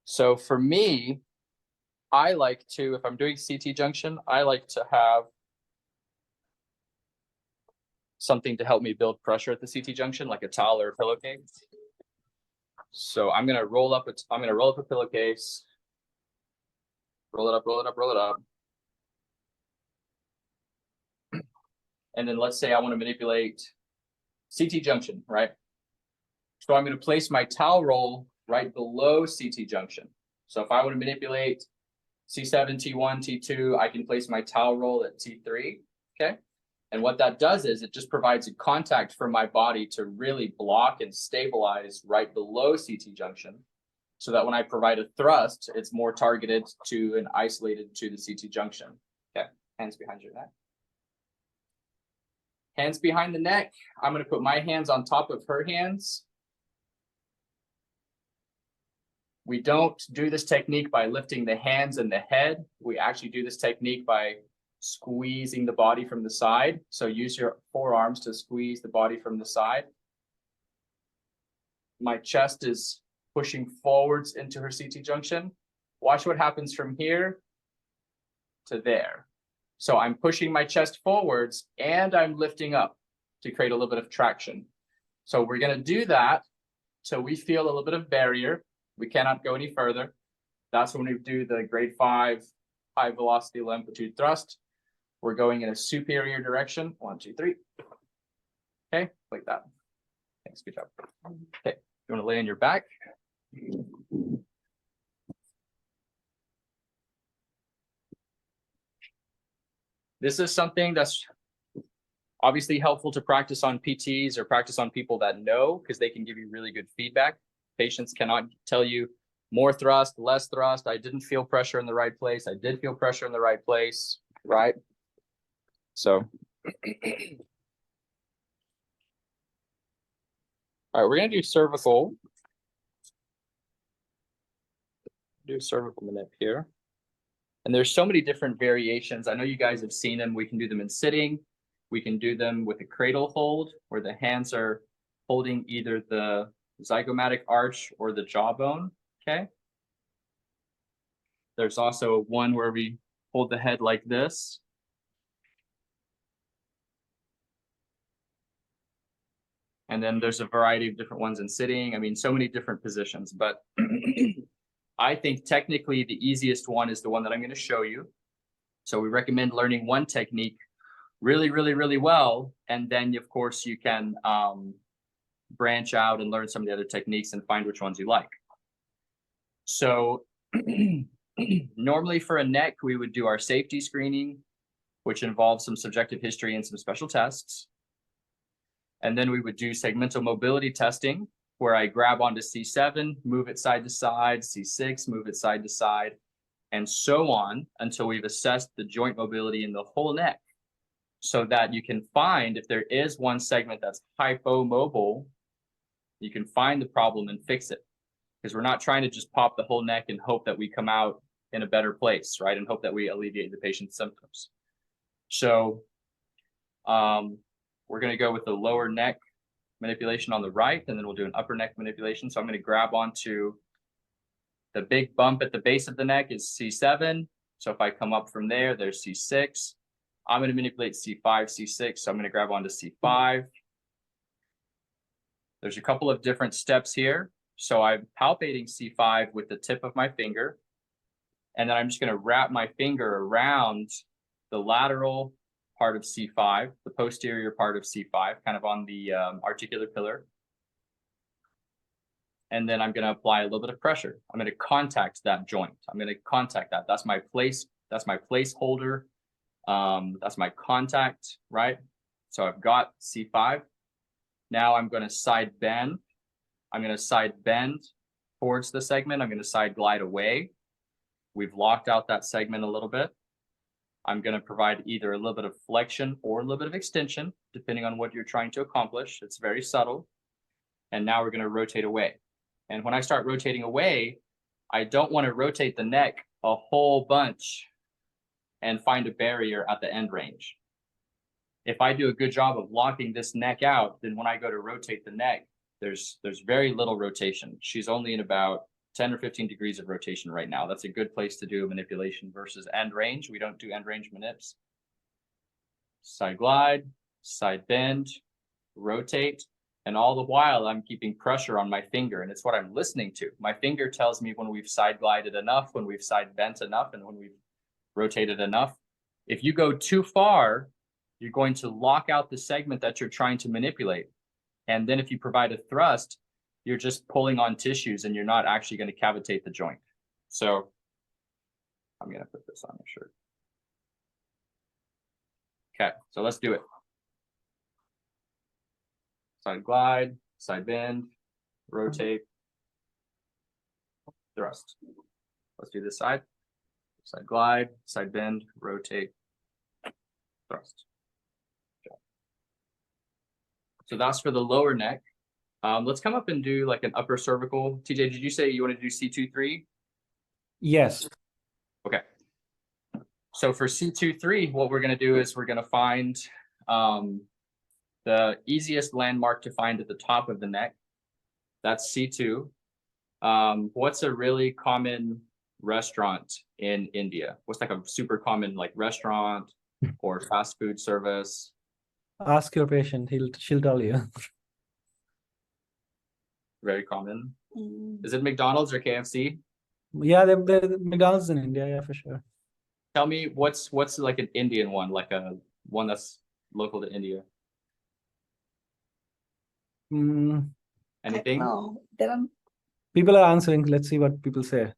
S1: So for me, I like to, if I'm doing CT junction, I like to have something to help me build pressure at the CT junction, like a towel or a pillowcase. So I'm gonna roll up a pillowcase. Roll it up, roll it up, roll it up. And then let's say I want to manipulate CT junction, right? So I'm going to place my towel roll right below CT junction. So if I want to manipulate C7, T1, T2, I can place my towel roll at T3, okay? And what that does is it just provides a contact for my body to really block and stabilize right below CT junction, so that when I provide a thrust, it's more targeted to and isolated to the CT junction. Okay, hands behind your neck. Hands behind the neck. I'm going to put my hands on top of her hands. We don't do this technique by lifting the hands and the head. We actually do this technique by squeezing the body from the side. So use your forearms to squeeze the body from the side. My chest is pushing forwards into her CT junction. Watch what happens from here to there. So I'm pushing my chest forwards and I'm lifting up to create a little bit of traction. So we're going to do that till we feel a little bit of barrier. We cannot go any further. That's when we do the grade 5 high velocity low amplitude thrust. We're going in a superior direction. 1, 2, 3. Okay, like that. Thanks, good job. Okay, you want to lay on your back. This is something that's obviously helpful to practice on PTs or practice on people that know, because they can give you really good feedback. Patients cannot tell you more thrust, less thrust. I didn't feel pressure in the right place. I did feel pressure in the right place, right? So, all right, we're going to do cervical. Do cervical manip here. And there's so many different variations. I know you guys have seen them. We can do them in sitting. We can do them with a cradle hold, where the hands are holding either the zygomatic arch or the jawbone, okay? There's also one where we hold the head like this. And then there's a variety of different ones in sitting. I mean, so many different positions, but I think technically the easiest one is the one that I'm going to show you. So we recommend learning one technique really, really, really well. And then, of course, you can branch out and learn some of the other techniques and find which ones you like. So normally for a neck, we would do our safety screening, which involves some subjective history and some special tests. And then we would do segmental mobility testing, where I grab onto C7, move it side to side, C6, move it side to side, and so on until we've assessed the joint mobility in the whole neck, so that you can find if there is one segment that's hypomobile, you can find the problem and fix it. Because we're not trying to just pop the whole neck and hope that we come out in a better place, right? And hope that we alleviate the patient's symptoms. So we're going to go with the lower neck manipulation on the right, and then we'll do an upper neck manipulation. So I'm going to grab onto the big bump at the base of the neck is C7. So if I come up from there, there's C6. I'm going to manipulate C5, C6. So I'm going to grab onto C5. There's a couple of different steps here. So I'm palpating C5 with the tip of my finger. And then I'm just going to wrap my finger around the lateral part of C5, the posterior part of C5, kind of on the articular pillar. And then I'm going to apply a little bit of pressure. I'm going to contact that joint. I'm going to contact that. That's my place. That's my placeholder That's my contact, right? So I've got C5. Now I'm going to side bend. I'm going to side bend towards the segment. I'm going to side glide away. We've locked out that segment a little bit. I'm going to provide either a little bit of flexion or a little bit of extension, depending on what you're trying to accomplish. It's very subtle. And now we're going to rotate away. And when I start rotating away, I don't want to rotate the neck a whole bunch and find a barrier at the end range. If I do a good job of locking this neck out, then when I go to rotate the neck, there's very little rotation. She's only in about 10 or 15 degrees of rotation right now. That's a good place to do a manipulation versus end range. We don't do end range manips. Side glide, side bend, rotate, and all the while I'm keeping pressure on my finger, and it's what I'm listening to. My finger tells me when we've side glided enough, when we've side bent enough, and when we've rotated enough. If you go too far, you're going to lock out the segment that you're trying to manipulate. And then if you provide a thrust, you're just pulling on tissues and you're not actually going to cavitate the joint. So I'm going to put this on my shirt. Okay, so let's do it. Side glide, side bend, rotate, thrust. Let's do this side. Side glide, side bend, rotate, thrust. Okay. So that's for the lower neck. Let's come up and do like an upper cervical. TJ, did you say you want to do C2-3?
S2: Yes.
S1: Okay. So for C2-3, what we're going to do is we're going to find the easiest landmark to find at the top of the neck. That's C2. What's a really common restaurant in India? What's like a super common like restaurant or fast food service?
S2: Ask your patient, she'll tell you.
S1: Very common. Is it McDonald's or KFC?
S2: Yeah, they're McDonald's in India, yeah, for sure.
S1: Tell me what's like an Indian one, like a one that's local to India. Anything?
S3: No,
S2: People are answering. Let's see what people say.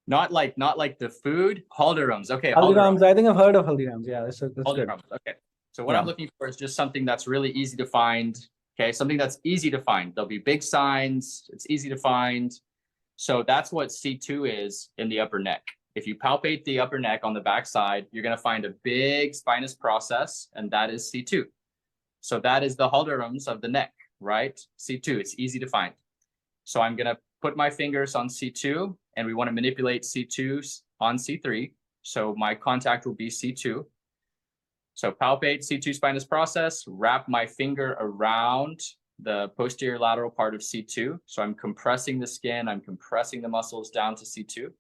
S1: Not like the food. Haldirams. Okay.
S2: Haldirams. I think I've heard of Haldirams. Yeah, that's good.
S1: Okay. So what I'm looking for is just something that's really easy to find. Okay, something that's easy to find. There'll be big signs. It's easy to find. So that's what C2 is in the upper neck. If you palpate the upper neck on the back side, you're going to find a big spinous process, and that is C2. So that is the Haldirams of the neck, right? C2. It's easy to find. So I'm going to put my fingers on C2, and we want to manipulate C2 on C3. So my contact will be C2. So palpate C2 spinous process, wrap my finger around the posterior lateral part of C2. So I'm compressing the skin, I'm compressing the muscles down to C2.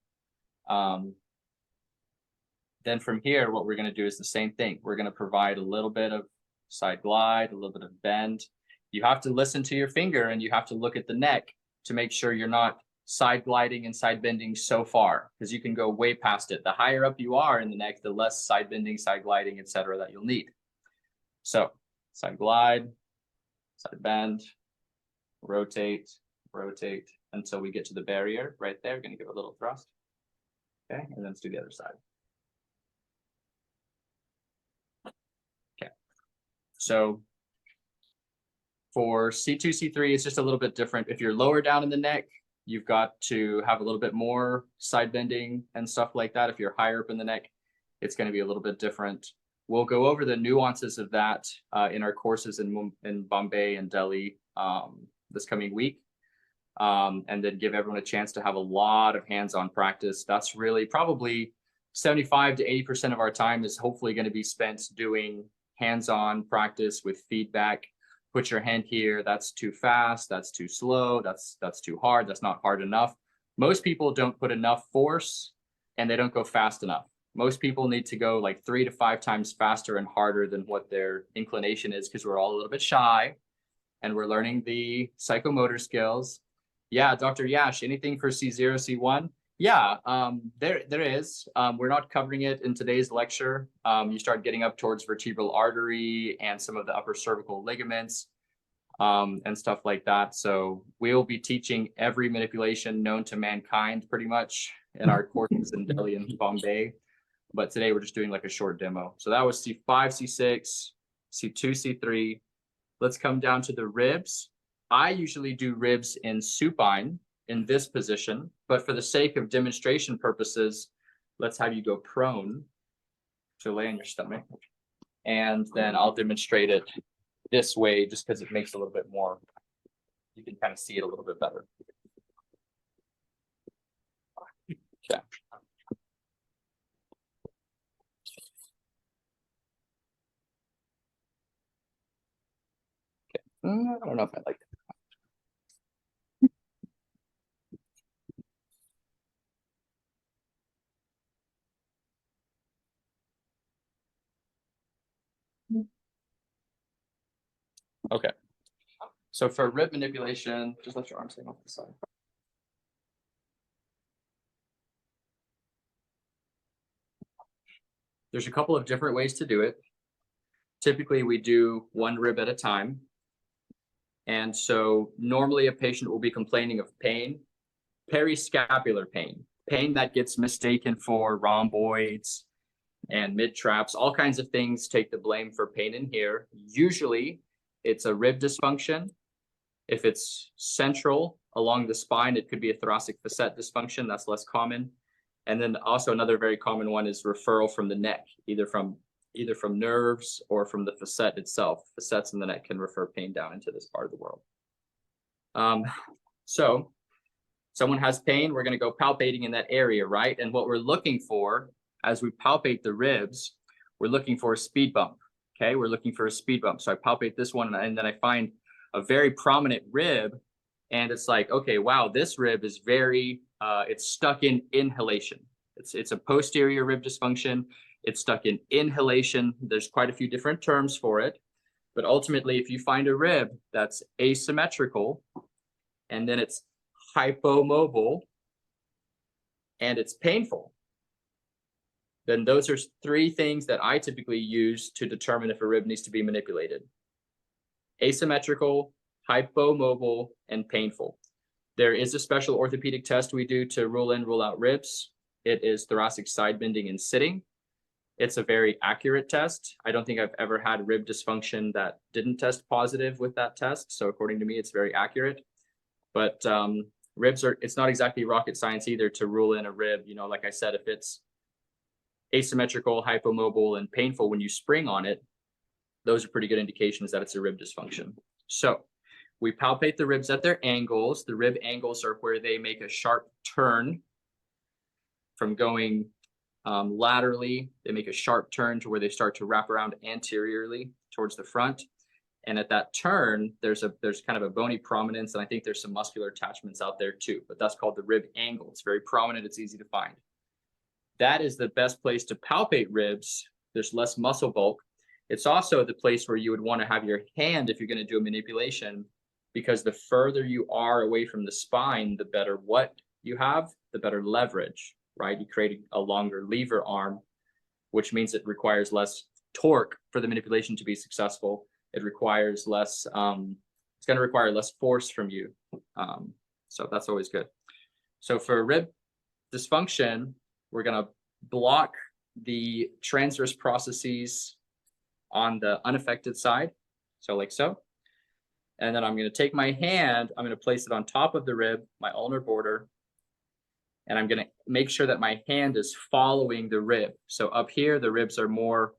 S1: Then from here, what we're going to do is the same thing. We're going to provide a little bit of side glide, a little bit of bend. You have to listen to your finger and you have to look at the neck to make sure you're not side gliding and side bending so far, because you can go way past it. The higher up you are in the neck, the less side bending, side gliding, etc. that you'll need. So side glide, side bend, rotate, rotate until we get to the barrier right there. We're going to give a little thrust. Okay, and then let's do the other side. Okay, so for C2, C3, it's just a little bit different. If you're lower down in the neck, you've got to have a little bit more side bending and stuff like that. If you're higher up in the neck, it's going to be a little bit different. We'll go over the nuances of that in our courses in Bombay and Delhi this coming week, and then give everyone a chance to have a lot of hands-on practice. That's really probably 75 to 80% of our time is hopefully going to be spent doing hands-on practice with feedback. Put your hand here, that's too fast, that's too slow, that's too hard, that's not hard enough. Most people don't put enough force and they don't go fast enough. Most people need to go like 3 to 5 times faster and harder than what their inclination is, because we're all a little bit shy and we're learning the psychomotor skills. Yeah, Dr. Yash, anything for C0, C1? Yeah, there is. We're not covering it in today's lecture. You start getting up towards vertebral artery and some of the upper cervical ligaments and stuff like that. So we'll be teaching every manipulation known to mankind pretty much in our courses in Delhi and Bombay. but today we're just doing like a short demo. So that was C5, C6, C2, C3. Let's come down to the ribs. I usually do ribs in supine in this position, but for the sake of demonstration purposes, let's have you go prone. So lay on your stomach, and then I'll demonstrate it this way just because it makes a little bit more, you can kind of see it a little bit better. Okay. I don't know if I like that. Okay. So for rib manipulation, just let your arms hang off the side. There's a couple of different ways to do it. Typically, we do one rib at a time. And so normally a patient will be complaining of pain, periscapular pain, pain that gets mistaken for rhomboids and mid-traps, all kinds of things take the blame for pain in here. Usually it's a rib dysfunction. If it's central along the spine, it could be a thoracic facet dysfunction. That's less common. And then also another very common one is referral from the neck, either from nerves or from the facet itself. Facets in the neck can refer pain down into this part of the world. So someone has pain, we're going to go palpating in that area, right? And what we're looking for as we palpate the ribs, we're looking for a speed bump. Okay, we're looking for a speed bump. So I palpate this one, and then I find a very prominent rib, and it's like, okay, wow, this rib is very, it's stuck in inhalation. It's a posterior rib dysfunction. It's stuck in inhalation. There's quite a few different terms for it, but ultimately, if you find a rib that's asymmetrical, and then it's hypomobile, and it's painful, then those are three things that I typically use to determine if a rib needs to be manipulated: asymmetrical, hypomobile, and painful. There is a special orthopedic test we do to rule in, rule out ribs. It is thoracic side bending and sitting. It's a very accurate test. I don't think I've ever had rib dysfunction that didn't test positive with that test. So according to me, it's very accurate. But ribs it's not exactly rocket science either to rule in a rib. You know, like I said, if it's asymmetrical, hypomobile, and painful when you spring on it, those are pretty good indications that it's a rib dysfunction. So we palpate the ribs at their angles. The rib angles are where they make a sharp turn from going laterally. They make a sharp turn to where they start to wrap around anteriorly towards the front. And at that turn, there's kind of a bony prominence, and I think there's some muscular attachments out there too, but that's called the rib angle. It's very prominent, it's easy to find. That is the best place to palpate ribs. There's less muscle bulk. It's also the place where you would want to have your hand if you're going to do a manipulation, because the further you are away from the spine, the better what you have, the better leverage, right? You create a longer lever arm, which means it requires less torque for the manipulation to be successful. It requires less, it's going to require less force from you. So that's always good. So for rib dysfunction, we're going to block the transverse processes on the unaffected side. So like so. And then I'm going to take my hand, I'm going to place it on top of the rib, my ulnar border, and I'm going to make sure that my hand is following the rib. So up here, the ribs are more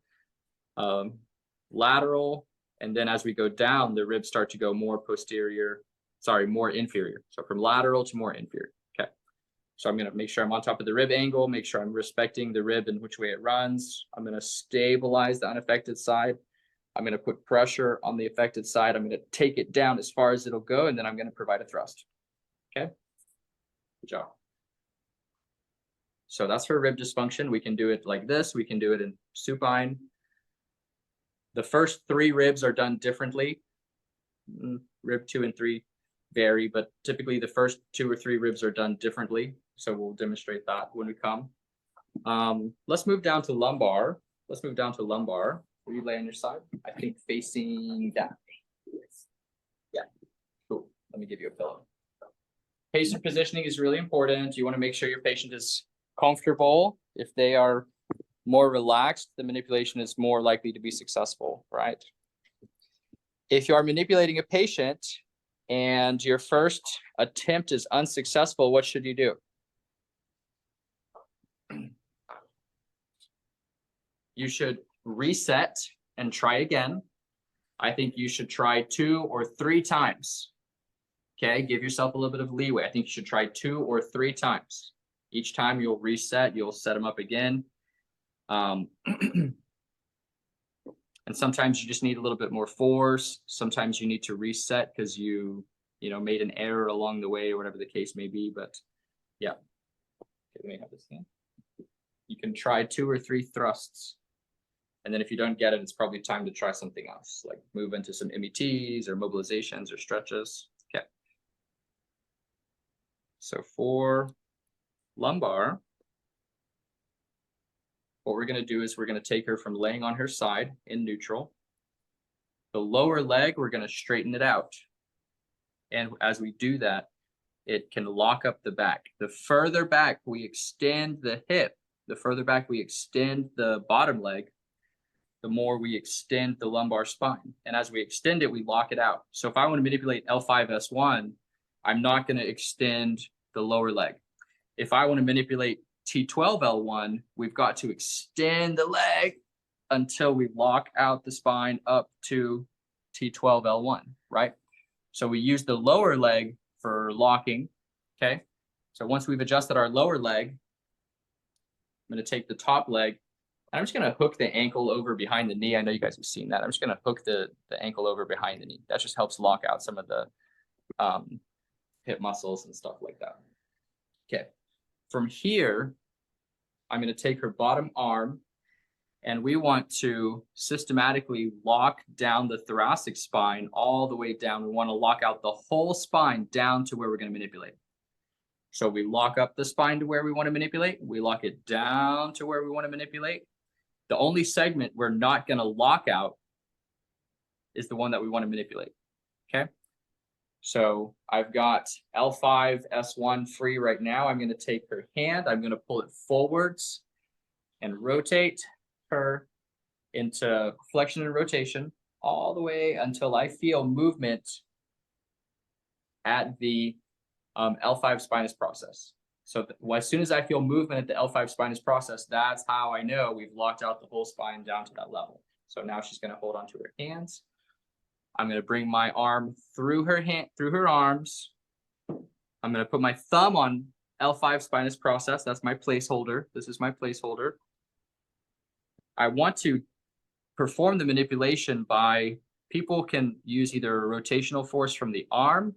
S1: lateral. And then as we go down, the ribs start to go more more inferior. So from lateral to more inferior. Okay. So I'm going to make sure I'm on top of the rib angle, make sure I'm respecting the rib and which way it runs. I'm going to stabilize the unaffected side. I'm going to put pressure on the affected side. I'm going to take it down as far as it'll go, and then I'm going to provide a thrust. Okay. Good job. So that's for rib dysfunction. We can do it like this. We can do it in supine. The first three ribs are done differently. Rib 2 and 3 vary, but typically the first 2 or 3 ribs are done differently. So we'll demonstrate that when we come. Let's move down to lumbar. Will you lay on your side? I think facing that. Yeah, cool. Let me give you a pillow. Patient positioning is really important. You want to make sure your patient is comfortable. If they are more relaxed, the manipulation is more likely to be successful, right? If you are manipulating a patient and your first attempt is unsuccessful, what should you do? You should reset and try again. I think you should try 2 or 3 times. Okay, give yourself a little bit of leeway. I think you should try 2 or 3 times. Each time you'll reset, you'll set them up again. And sometimes you just need a little bit more force. Sometimes you need to reset because you made an error along the way or whatever the case may be. But yeah, okay, let me have this thing. You can try 2 or 3 thrusts. And then if you don't get it, it's probably time to try something else, like move into some METs or mobilizations or stretches. Okay. So for lumbar, what we're going to do is we're going to take her from laying on her side in neutral. The lower leg, we're going to straighten it out. And as we do that, it can lock up the back. The further back we extend the hip, the further back we extend the bottom leg, the more we extend the lumbar spine. And as we extend it, we lock it out. So if I want to manipulate L5-S1, I'm not going to extend the lower leg. If I want to manipulate T12-L1, we've got to extend the leg until we lock out the spine up to T12-L1, right? So we use the lower leg for locking, okay? So once we've adjusted our lower leg, I'm going to take the top leg. I'm just going to hook the ankle over behind the knee. I know you guys have seen that. I'm just going to hook the ankle over behind the knee. That just helps lock out some of the hip muscles and stuff like that. Okay. From here, I'm going to take her bottom arm, and we want to systematically lock down the thoracic spine all the way down. We want to lock out the whole spine down to where we're going to manipulate. So we lock up the spine to where we want to manipulate. We lock it down to where we want to manipulate. The only segment we're not going to lock out is the one that we want to manipulate. Okay. So I've got L5-S1 free right now. I'm going to take her hand. I'm going to pull it forwards and rotate her into flexion and rotation all the way until I feel movement at the L5 spinous process. So as soon as I feel movement at the L5 spinous process, that's how I know we've locked out the whole spine down to that level. So now she's going to hold onto her hands. I'm going to bring my arm through her arms. I'm going to put my thumb on L5 spinous process. That's my placeholder. This is my placeholder. I want to perform the manipulation by, people can use either a rotational force from the arm,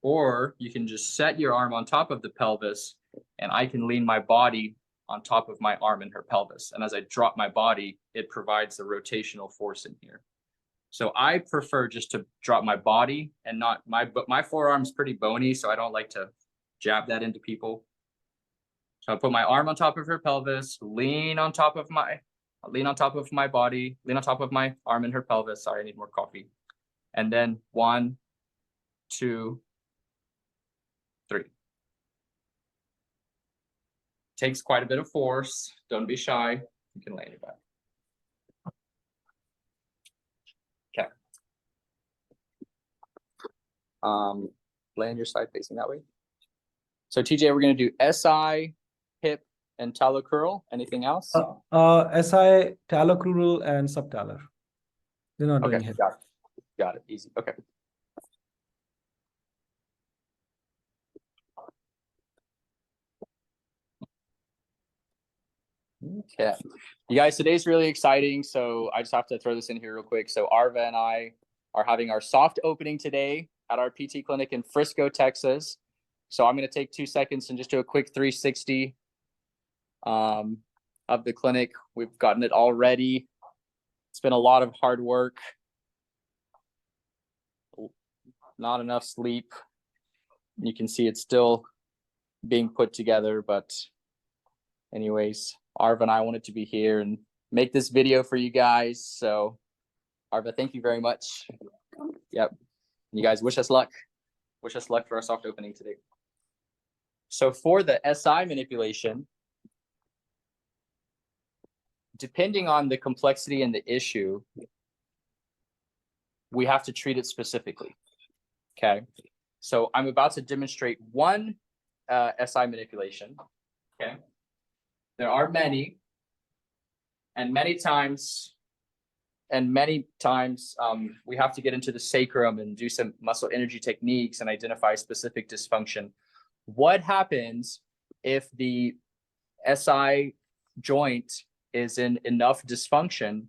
S1: or you can just set your arm on top of the pelvis, and I can lean my body on top of my arm and her pelvis. And as I drop my body, it provides the rotational force in here. So I prefer just to drop my body and not but my forearm's pretty bony, so I don't like to jab that into people. So I put my arm on top of her pelvis, lean on top of my body, lean on top of my arm and her pelvis. Sorry, I need more coffee. And then 1, 2, 3. Takes quite a bit of force. Don't be shy. You can lay on your back. Okay. Lay on your side facing that way. So TJ, we're going to do SI, hip, and talocrural. Anything else?
S2: SI, talocrural, and subtalar. They're not doing hip.
S1: Got it. Easy. Okay. Okay. You guys, today's really exciting. So I just have to throw this in here real quick. So Arva and I are having our soft opening today at our PT clinic in Frisco, Texas. So I'm going to take 2 seconds and just do a quick 360 of the clinic. We've gotten it all ready. It's been a lot of hard work. Not enough sleep. You can see it's still being put together, but anyways, Arva and I wanted to be here and make this video for you guys. So Arva, thank you very much. Yep. You guys, wish us luck. Wish us luck for our soft opening today. So for the SI manipulation, depending on the complexity and the issue, we have to treat it specifically. Okay. So I'm about to demonstrate one SI manipulation. Okay. There are many, and many times we have to get into the sacrum and do some muscle energy techniques and identify specific dysfunction. What happens if the SI joint is in enough dysfunction?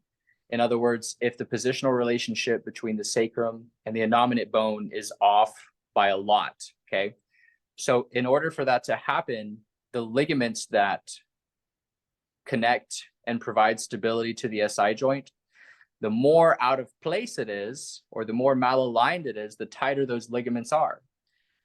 S1: In other words, if the positional relationship between the sacrum and the innominate bone is off by a lot, okay? So in order for that to happen, the ligaments that connect and provide stability to the SI joint, the more out of place it is, or the more malaligned it is, the tighter those ligaments are.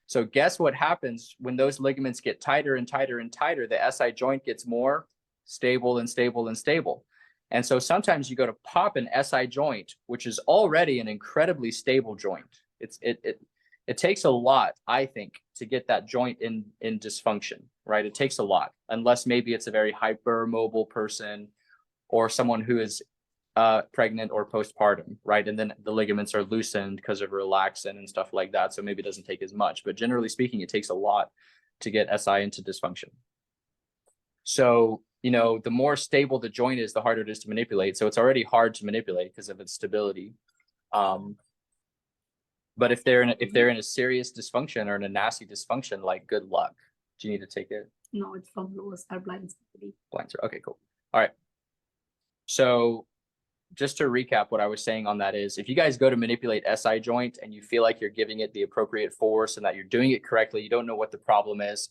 S1: So guess what happens when those ligaments get tighter and tighter and tighter? The SI joint gets more stable and stable and stable. And so sometimes you go to pop an SI joint, which is already an incredibly stable joint. It takes a lot, I think, to get that joint in dysfunction, right? It takes a lot, unless maybe it's a very hypermobile person or someone who is pregnant or postpartum, right? And then the ligaments are loosened because of relaxin and stuff like that. So maybe it doesn't take as much, but generally speaking, it takes a lot to get SI into dysfunction. So, you know, the more stable the joint is, the harder it is to manipulate. So it's already hard to manipulate because of its stability. But if they're in a serious dysfunction or in a nasty dysfunction, like, good luck. Do you need to take it?
S3: No, it's from lower blind.
S1: Blind. Okay, cool. All right. So just to recap what I was saying on that is, if you guys go to manipulate SI joint and you feel like you're giving it the appropriate force and that you're doing it correctly, you don't know what the problem is,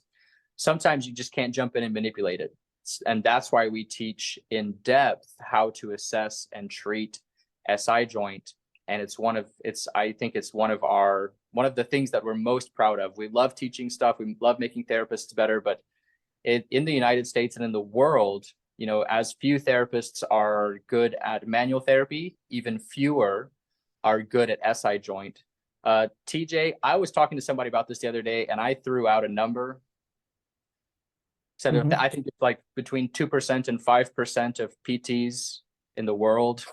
S1: sometimes you just can't jump in and manipulate it. And that's why we teach in depth how to assess and treat SI joint. And I think it's one of the things that we're most proud of. We love teaching stuff. We love making therapists better, but in the United States and in the world, you know, as few therapists are good at manual therapy, even fewer are good at SI joint. TJ, I was talking to somebody about this the other day, and I threw out a number. Said I think it's like between 2% and 5% of PTs in the world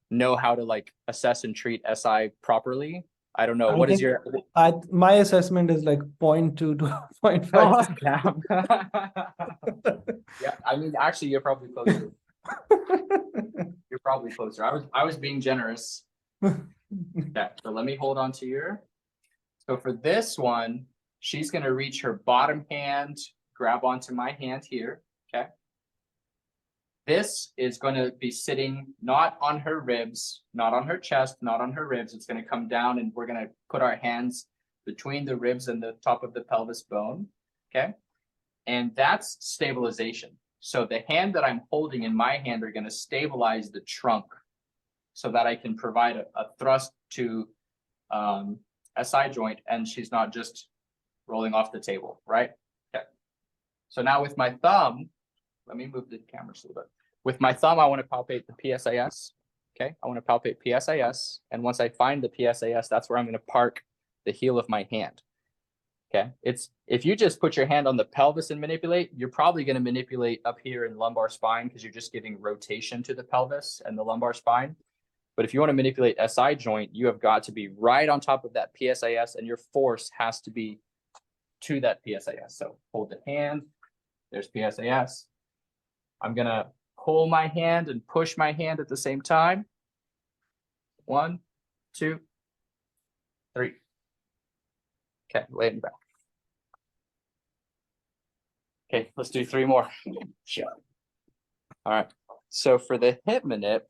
S1: know how to like assess and treat SI properly. I don't know. What is your?
S2: My assessment is like 0.2 to 0.5.
S1: Yeah, I mean, actually, you're probably closer. You're probably closer. I was being generous. Okay, so let me hold on to your. So for this one, she's gonna reach her bottom hand, grab onto my hand here. Okay. This is going to be sitting not on her ribs, not on her chest, not on her ribs. It's going to come down, and we're going to put our hands between the ribs and the top of the pelvis bone. Okay. And that's stabilization. So the hand that I'm holding in my hand are going to stabilize the trunk so that I can provide a thrust to SI joint, and she's not just rolling off the table, right? Okay. So now with my thumb, let me move the camera a little bit. With my thumb, I want to palpate the PSIS. Okay, I want to palpate PSIS. And once I find the PSIS, that's where I'm going to park the heel of my hand. Okay, if you just put your hand on the pelvis and manipulate, you're probably going to manipulate up here in lumbar spine because you're just giving rotation to the pelvis and the lumbar spine. But if you want to manipulate SI joint, you have got to be right on top of that PSIS, and your force has to be to that PSIS. So hold the hand. There's PSIS. I'm going to pull my hand and push my hand at the same time. 1, 2, 3. Okay, lay it back. Okay, let's do 3 more. Sure. All right. So for the hip manip,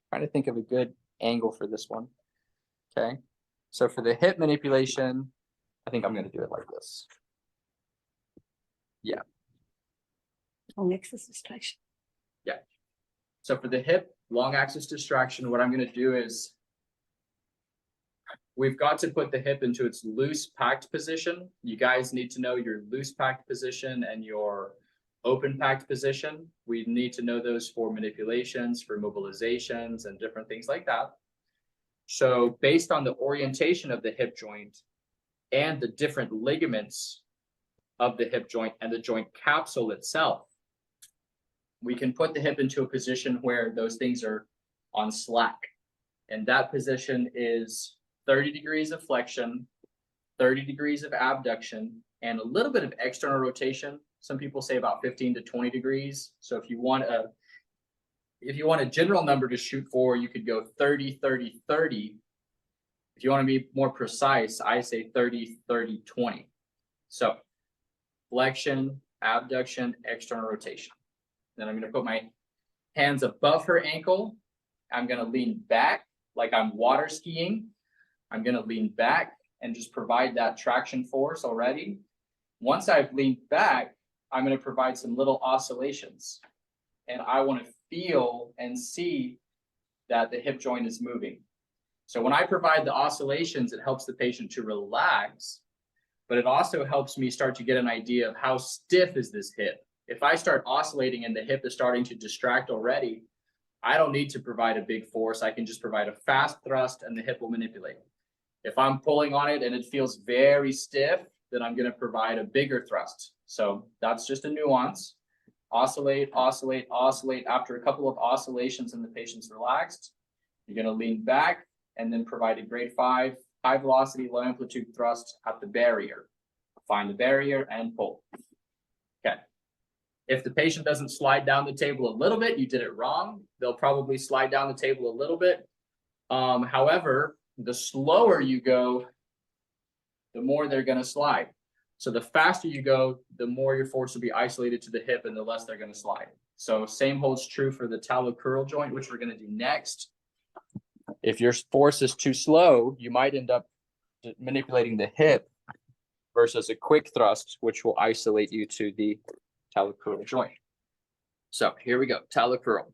S1: trying to think of a good angle for this one. Okay. So for the hip manipulation, I think I'm going to do it like this. Yeah.
S3: Long axis distraction.
S1: Yeah. So for the hip long axis distraction, what I'm going to do is we've got to put the hip into its loose packed position. You guys need to know your loose packed position and your open packed position. We need to know those for manipulations, for mobilizations, and different things like that. So based on the orientation of the hip joint and the different ligaments of the hip joint and the joint capsule itself, we can put the hip into a position where those things are on slack. And that position is 30 degrees of flexion, 30 degrees of abduction, and a little bit of external rotation. Some people say about 15 to 20 degrees. So if you want a general number to shoot for, you could go 30, 30, 30. If you want to be more precise, I say 30, 30, 20. So flexion, abduction, external rotation. Then I'm going to put my hands above her ankle. I'm going to lean back like I'm water skiing. I'm going to lean back and just provide that traction force already. Once I've leaned back, I'm going to provide some little oscillations. And I want to feel and see that the hip joint is moving. So when I provide the oscillations, it helps the patient to relax, but it also helps me start to get an idea of how stiff is this hip. If I start oscillating and the hip is starting to distract already, I don't need to provide a big force. I can just provide a fast thrust and the hip will manipulate. If I'm pulling on it and it feels very stiff, then I'm going to provide a bigger thrust. So that's just a nuance. Oscillate, oscillate, oscillate. After a couple of oscillations and the patient's relaxed, you're going to lean back and then provide a grade 5 high velocity, low amplitude thrust at the barrier. Find the barrier and pull. Okay. If the patient doesn't slide down the table a little bit, you did it wrong. They'll probably slide down the table a little bit. However, the slower you go, the more they're going to slide. So the faster you go, the more your force will be isolated to the hip and the less they're going to slide. So same holds true for the talocrural joint, which we're going to do next. If your force is too slow, you might end up manipulating the hip versus a quick thrust, which will isolate you to the talocrural joint. So here we go, talocrural.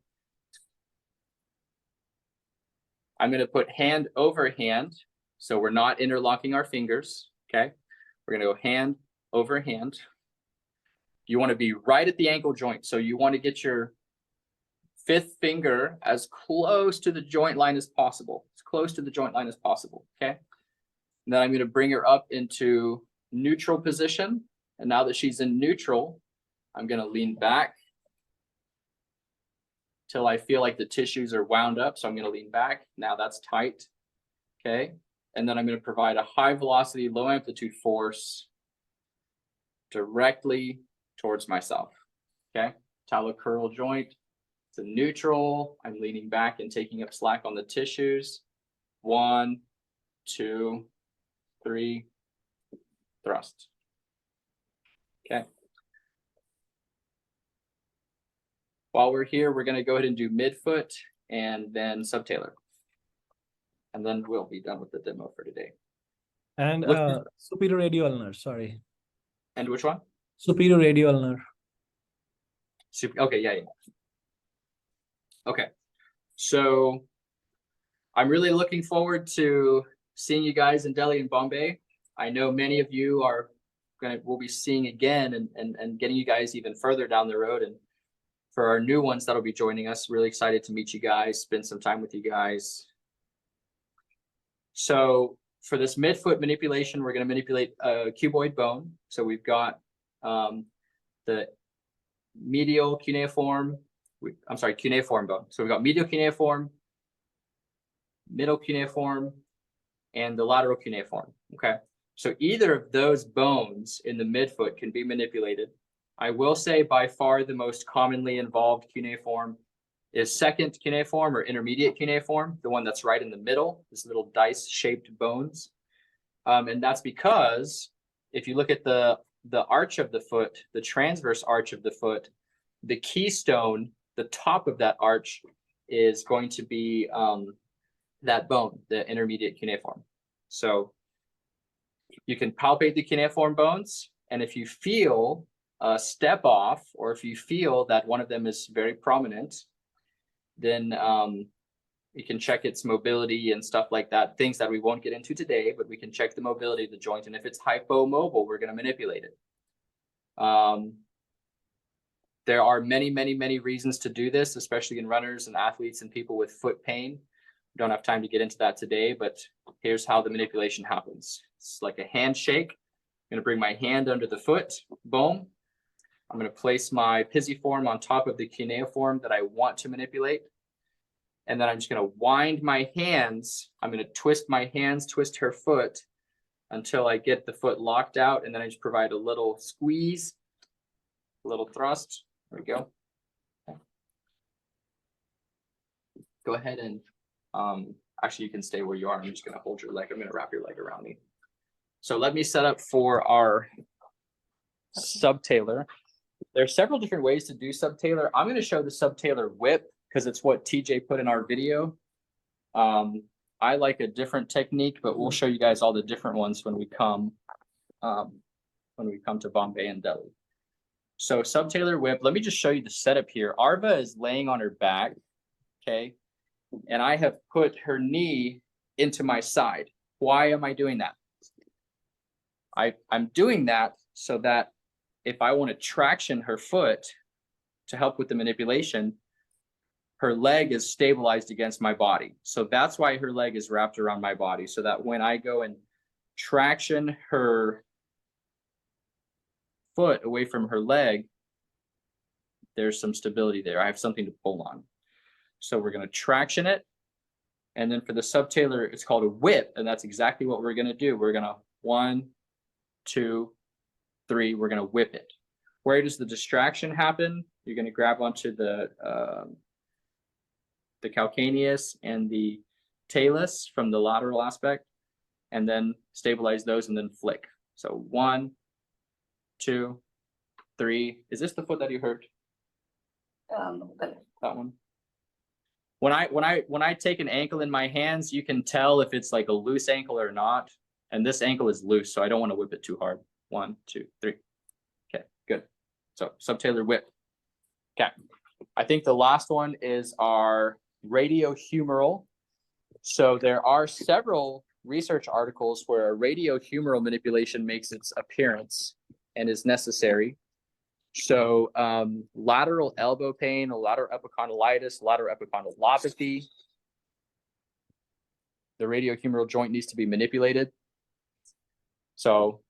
S1: I'm going to put hand over hand, so we're not interlocking our fingers, okay? We're going to go hand over hand. You want to be right at the ankle joint, so you want to get your fifth finger as close to the joint line as possible, as close to the joint line as possible, okay? And then I'm going to bring her up into neutral position, and now that she's in neutral, I'm going to lean back till I feel like the tissues are wound up. So I'm going to lean back. Now that's tight. Okay. And then I'm going to provide a high velocity, low amplitude force directly towards myself. Okay. Talocrural joint to neutral. I'm leaning back and taking up slack on the tissues. 1, 2, 3, thrust. Okay. While we're here, we're going to go ahead and do midfoot and then subtalar. And then we'll be done with the demo for today.
S2: And superior radial ulnar, sorry.
S1: And which one?
S2: Superior radial ulnar.
S1: Okay, yeah. Okay. So I'm really looking forward to seeing you guys in Delhi and Bombay. I know many of you will be seeing again and getting you guys even further down the road. And for our new ones that'll be joining us, really excited to meet you guys, spend some time with you guys. So for this midfoot manipulation, we're going to manipulate a cuboid bone. So we've got the medial cuneiform, cuneiform bone. So we've got medial cuneiform, middle cuneiform, and the lateral cuneiform. Okay. So either of those bones in the midfoot can be manipulated. I will say by far the most commonly involved cuneiform is second cuneiform or intermediate cuneiform, the one that's right in the middle, this little dice-shaped bones. And that's because if you look at the arch of the foot, the transverse arch of the foot, the keystone, the top of that arch is going to be that bone, the intermediate cuneiform. So you can palpate the cuneiform bones, and if you feel a step off, or if you feel that one of them is very prominent, then you can check its mobility and stuff like that, things that we won't get into today, but we can check the mobility of the joint. And if it's hypomobile, we're going to manipulate it. There are many reasons to do this, especially in runners and athletes and people with foot pain. We don't have time to get into that today, but here's how the manipulation happens. It's like a handshake. I'm going to bring my hand under the foot, boom. I'm going to place my pisiform on top of the cuneiform that I want to manipulate. And then I'm just going to wind my hands. I'm going to twist my hands, twist her foot until I get the foot locked out. And then I just provide a little squeeze, a little thrust. There we go. Okay. Go ahead and actually you can stay where you are. I'm just going to hold your leg. I'm going to wrap your leg around me. So let me set up for our subtalar. There are several different ways to do subtalar. I'm going to show the subtalar whip because it's what TJ put in our video. I like a different technique, but we'll show you guys all the different ones when we come to Bombay and Delhi. So subtalar whip, let me just show you the setup here. Arva is laying on her back, okay? And I have put her knee into my side. Why am I doing that? I'm doing that so that if I want to traction her foot to help with the manipulation, her leg is stabilized against my body. So that's why her leg is wrapped around my body, so that when I go and traction her foot away from her leg, there's some stability there. I have something to pull on. So we're going to traction it. And then for the subtalar, it's called a whip. And that's exactly what we're going to do. We're going to 1, 2, 3, we're going to whip it. Where does the distraction happen? You're going to grab onto the calcaneus and the talus from the lateral aspect, and then stabilize those and then flick. So 1, 2, 3. Is this the foot that you hurt? That one. When I take an ankle in my hands, you can tell if it's like a loose ankle or not. And this ankle is loose, so I don't want to whip it too hard. 1, 2, 3. Okay, good. So subtalar whip. Okay. I think the last one is our radiohumeral. So there are several research articles where a radiohumeral manipulation makes its appearance and is necessary. So lateral elbow pain, lateral epicondylitis, lateral epicondylopathy. The radiohumeral joint needs to be manipulated. So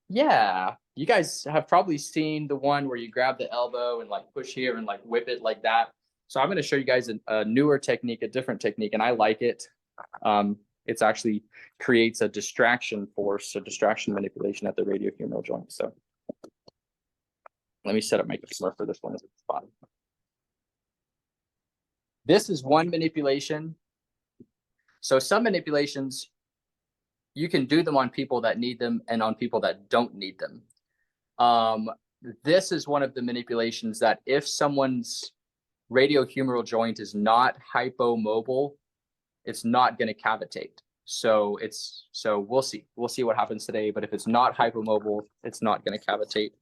S1: yeah, you guys have probably seen the one where you grab the elbow and like push here and like whip it like that. So I'm going to show you guys a newer technique, a different technique, and I like it. It's actually creates a distraction force, a distraction manipulation at the radiohumeral joint. So let me set up my cursor for this one as a spot. This is one manipulation. So some manipulations, you can do them on people that need them and on people that don't need them. This is one of the manipulations that if someone's radiohumeral joint is not hypomobile, it's not going to cavitate. So we'll see what happens today. But if it's not hypomobile, it's not going to cavitate.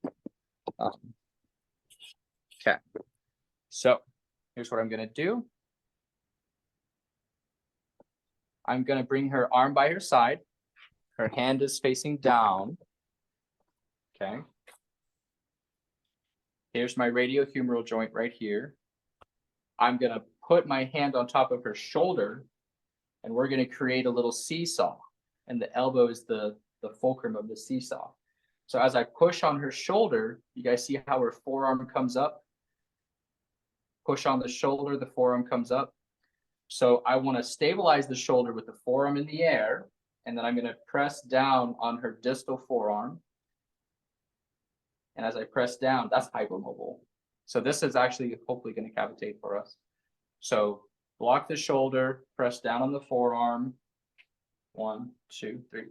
S1: Okay. So here's what I'm going to do. I'm going to bring her arm by her side. Her hand is facing down. Okay. Here's my radiohumeral joint right here. I'm going to put my hand on top of her shoulder, and we're going to create a little seesaw. And the elbow is the fulcrum of the seesaw. So as I push on her shoulder, you guys see how her forearm comes up? Push on the shoulder, the forearm comes up. So I want to stabilize the shoulder with the forearm in the air, and then I'm going to press down on her distal forearm. And as I press down, that's hypomobile. So this is actually hopefully going to cavitate for us. So block the shoulder, press down on the forearm. 1, 2, 3.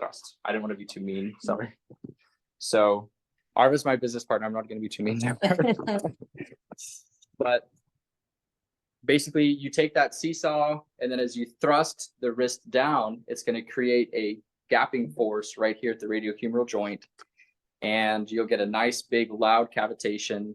S1: Thrust. I didn't want to be too mean. Sorry. So Arva's my business partner. I'm not going to be too mean there. But basically, you take that seesaw, and then as you thrust the wrist down, it's going to create a gapping force right here at the radiohumeral joint. And you'll get a nice, big, loud cavitation.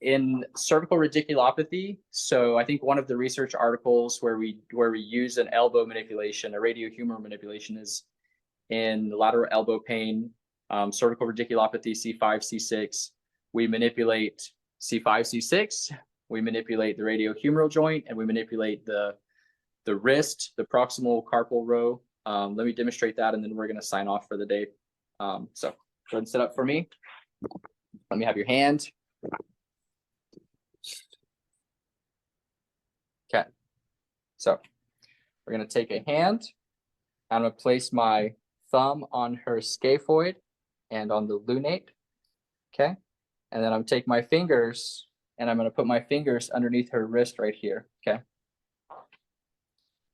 S1: In cervical radiculopathy, so I think one of the research articles where we use an elbow manipulation, a radiohumeral manipulation, is in lateral elbow pain, cervical radiculopathy, C5, C6. We manipulate C5, C6. We manipulate the radiohumeral joint, and we manipulate the wrist, the proximal carpal row, Let me demonstrate that, and then we're going to sign off for the day. So go ahead and sit up for me. Let me have your hand. Okay. So we're going to take a hand. I'm going to place my thumb on her scaphoid and on the lunate. Okay. And then I'm going to take my fingers and I'm going to put my fingers underneath her wrist right here. Okay.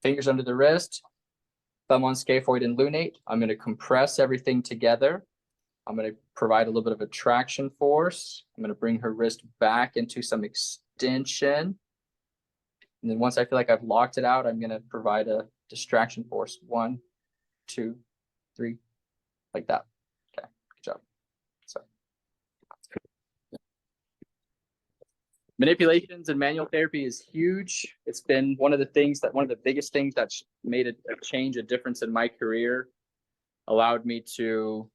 S1: Fingers under the wrist, thumb on scaphoid and lunate. I'm going to compress everything together. I'm going to provide a little bit of a traction force. I'm going to bring her wrist back into some extension. And then once I feel like I've locked it out, I'm going to provide a distraction force. 1, 2, 3, like that. Okay, good job. So manipulations and manual therapy is huge. It's been one of the biggest things that's made a change, a difference in my career, allowed me to,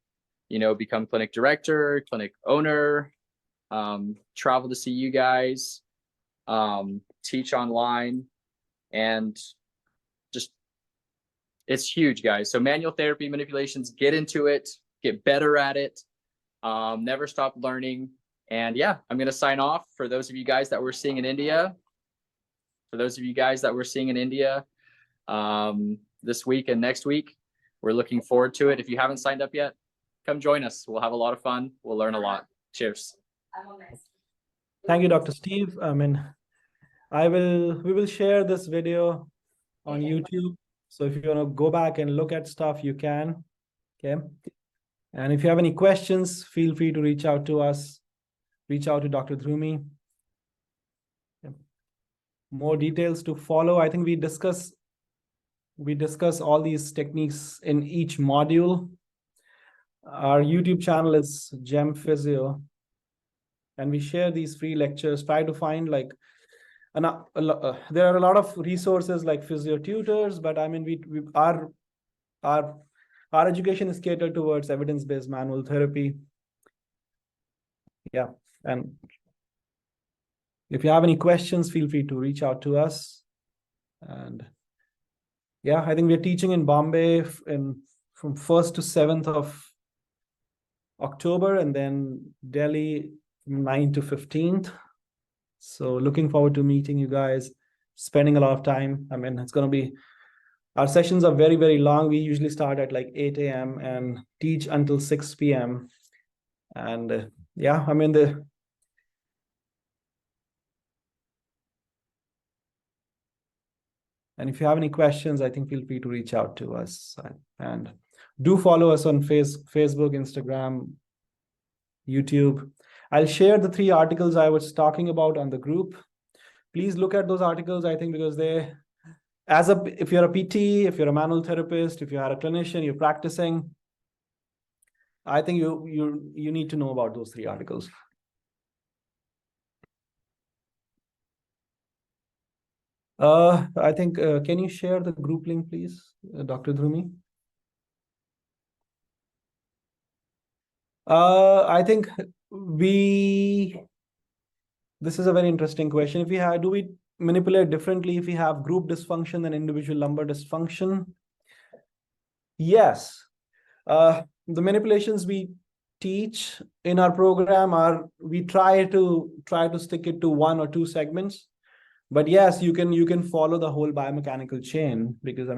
S1: become clinic director, clinic owner, travel to see you guys, teach online, and just, it's huge, guys. So manual therapy, manipulations, get into it, get better at it, never stop learning. And yeah, I'm going to sign off. For those of you guys that we're seeing in India, this week and next week, we're looking forward to it. If you haven't signed up yet, come join us. We'll have a lot of fun. We'll learn a lot. Cheers.
S2: Thank you, Dr. Steve. We will share this video on YouTube. So if you want to go back and look at stuff, you can. Okay. And if you have any questions, feel free to reach out to us. Reach out to Dr. Dhrumi. More details to follow. I think we discuss all these techniques in each module. Our YouTube channel is Gem Physio, and we share these free lectures. Try to find there are a lot of resources like physio tutors, but our education is catered towards evidence-based manual therapy. Yeah, and if you have any questions, feel free to reach out to us. And yeah, I think we're teaching in Bombay from 1st to 7th of October, and then Delhi from 9th to 15th. So looking forward to meeting you guys, spending a lot of time. It's going to be, our sessions are very, very long. We usually start at like 8 a.m. and teach until 6 p.m. And yeah, and if you have any questions, I think feel free to reach out to us. And do follow us on Facebook, Instagram, YouTube. I'll share the 3 articles I was talking about on the group. Please look at those articles, I think, because if you're a PT, if you're a manual therapist, if you are a clinician, you're practicing, I think you need to know about those 3 articles. I think, can you share the group link, please, Dr. Dhrumi? I think this is a very interesting question. Do we manipulate differently if we have group dysfunction than individual lumbar dysfunction? Yes. The manipulations we teach in our program we try to stick it to 1 or 2 segments. But yes, you can follow the whole biomechanical chain, because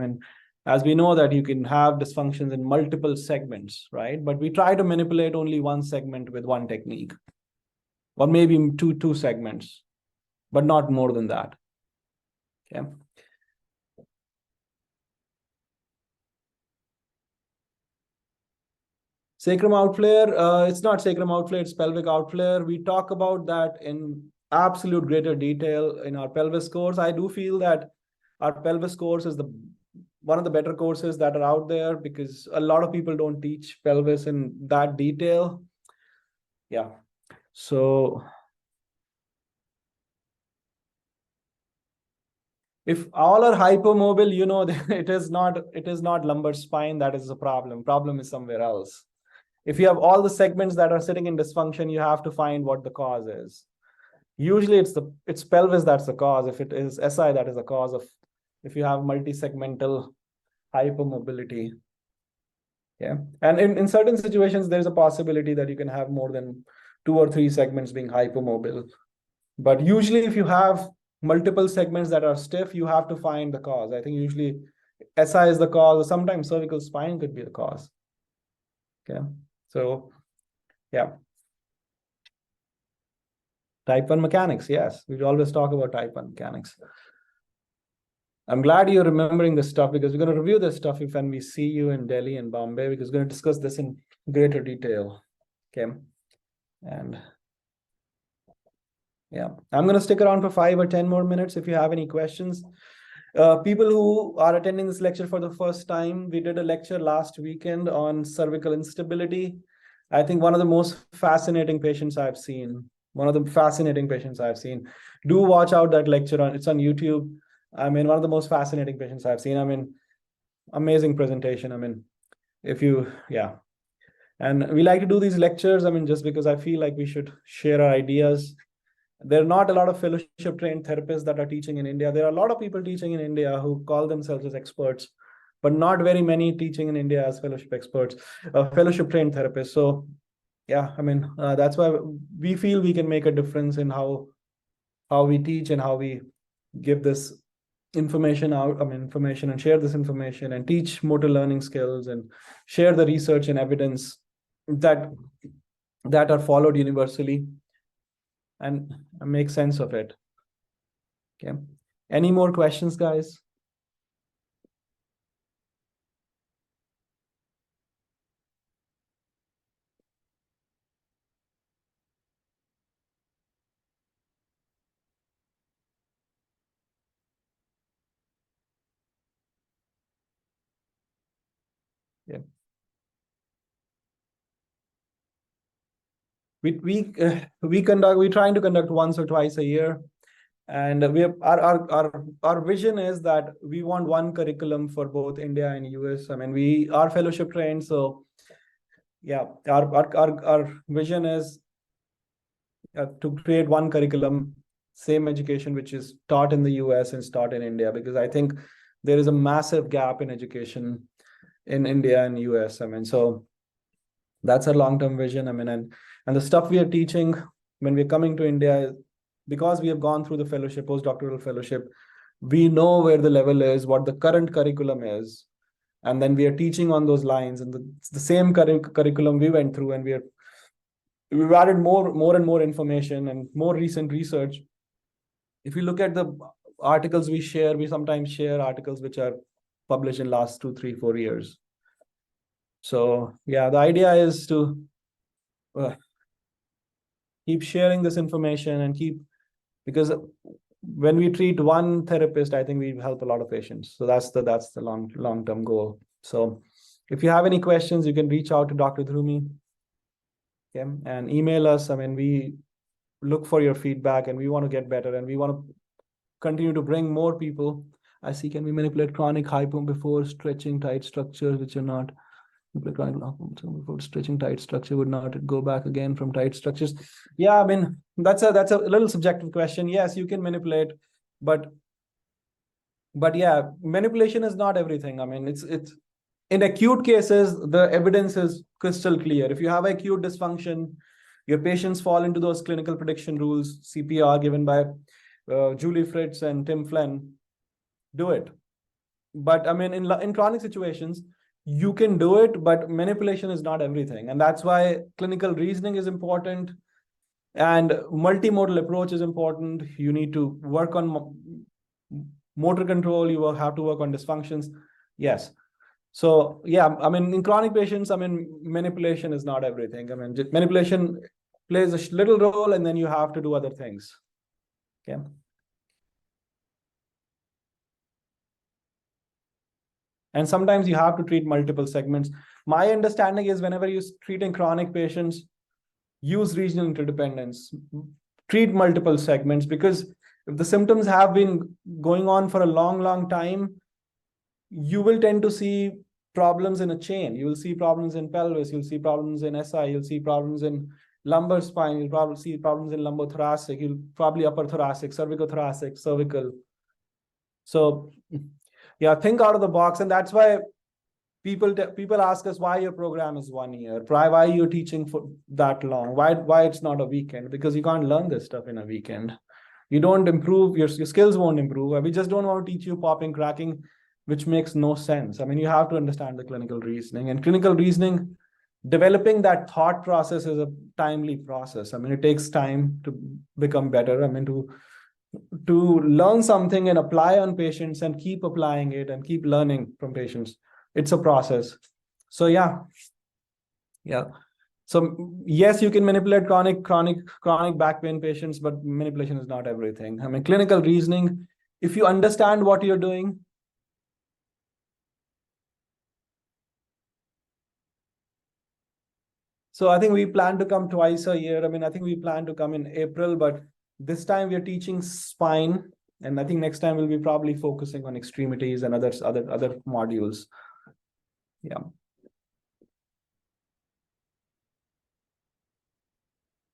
S2: as we know that you can have dysfunctions in multiple segments, right? But we try to manipulate only 1 segment with 1 technique, or maybe two segments, but not more than that. Okay. Sacrum outflare, it's not sacrum outflare, it's pelvic outflare. We talk about that in absolute greater detail in our pelvis course. I do feel that our pelvis course is one of the better courses that are out there, because a lot of people don't teach pelvis in that detail. Yeah. So if all are hypermobile, it is not lumbar spine that is the problem. Problem is somewhere else. If you have all the segments that are sitting in dysfunction, you have to find what the cause is. Usually it's pelvis that's the cause. If it is SI, that is the cause of, if you have multi-segmental hypermobility. Yeah. And in certain situations, there's a possibility that you can have more than 2 or 3 segments being hypermobile. But usually if you have multiple segments that are stiff, you have to find the cause. I think usually SI is the cause, or sometimes cervical spine could be the cause. Okay. So, yeah. Type 1 mechanics. Yes. We always talk about type 1 mechanics. I'm glad you're remembering this stuff, because we're going to review this stuff when we see you in Delhi and Bombay, because we're going to discuss this in greater detail. Okay. And yeah, I'm going to stick around for 5 or 10 more minutes if you have any questions. People who are attending this lecture for the first time, we did a lecture last weekend on cervical instability. I think one of the most fascinating patients I've seen. One of the fascinating patients I've seen. Do watch out that lecture. It's on YouTube. I mean, one of the most fascinating patients I've seen. I mean, amazing presentation. I mean, yeah. And we like to do these lectures, I mean, just because I feel like we should share our ideas. There are not a lot of fellowship trained therapists that are teaching in India. There are a lot of people teaching in India who call themselves as experts, but not very many teaching in India as fellowship experts, fellowship trained therapists. So yeah, I mean, that's why we feel we can make a difference in how we teach and how we give this information out, information, and share this information and teach motor learning skills and share the research and evidence that are followed universally and make sense of it. Okay. Any more questions, guys? Yeah. We're trying to conduct once or twice a year. And our vision is that we want one curriculum for both India and US. I mean, we are fellowship trained, so yeah, our vision is to create one curriculum, same education, which is taught in the US and taught in India, because I think there is a massive gap in education in India and US. I mean, so that's our long-term vision. I mean, and the stuff we are teaching when we're coming to India, because we have gone through the fellowship, postdoctoral fellowship, we know where the level is, what the current curriculum is, and then we are teaching on those lines. And the same curriculum we went through, and we've added more and more information and more recent research. If you look at the articles we share, we sometimes share articles which are published in last 2, 3, 4 years. So yeah, the idea is to keep sharing this information and because when we treat one therapist, I think we help a lot of patients. So that's the long-term goal. So if you have any questions, you can reach out to Dr. Dhrumi, okay, and email us. I mean, we look for your feedback, and we want to get better, and we want to continue to bring more people. I see, can we manipulate chronic hypo before stretching tight structures, which are not before stretching tight structure would not go back again from tight structures? Yeah, I mean, that's a little subjective question. Yes, you can manipulate, but yeah, manipulation is not everything. I mean, it's in acute cases, the evidence is crystal clear. If you have acute dysfunction, your patients fall into those clinical prediction rules, CPR given by Julie Fritz and Tim Flynn, do it. But I mean, in chronic situations, you can do it, but manipulation is not everything. And that's why clinical reasoning is important, and multimodal approach is important. You need to work on motor control. You will have to work on dysfunctions. Yes. So yeah, I mean, in chronic patients, I mean, manipulation is not everything. I mean, manipulation plays a little role, and then you have to do other things. Okay. And sometimes you have to treat multiple segments. My understanding is whenever you're treating chronic patients, use regional interdependence, treat multiple segments, because if the symptoms have been going on for a long time, you will tend to see problems in a chain. You will see problems in pelvis, you'll see problems in SI, you'll see problems in lumbar spine, you'll probably see problems in lumbothoracic, you'll probably upper thoracic, cervicothoracic, cervical. So Yeah, think out of the box. And that's why people ask us why your program is 1 year, why you're teaching for that long, why it's not a weekend, because you can't learn this stuff in a weekend. You don't improve, your skills won't improve. We just don't want to teach you popping, cracking, which makes no sense. I mean, you have to understand the clinical reasoning, and clinical reasoning, developing that thought process is a timely process. I mean, it takes time to become better. I mean, to learn something and apply on patients and keep applying it and keep learning from patients. It's a process. So yeah. So yes, you can manipulate chronic back pain patients, but manipulation is not everything. I mean, clinical reasoning, if you understand what you're doing, so I think we plan to come twice a year. I mean, I think we plan to come in April, but this time we are teaching spine, and I think next time we'll be probably focusing on extremities and other modules. Yeah.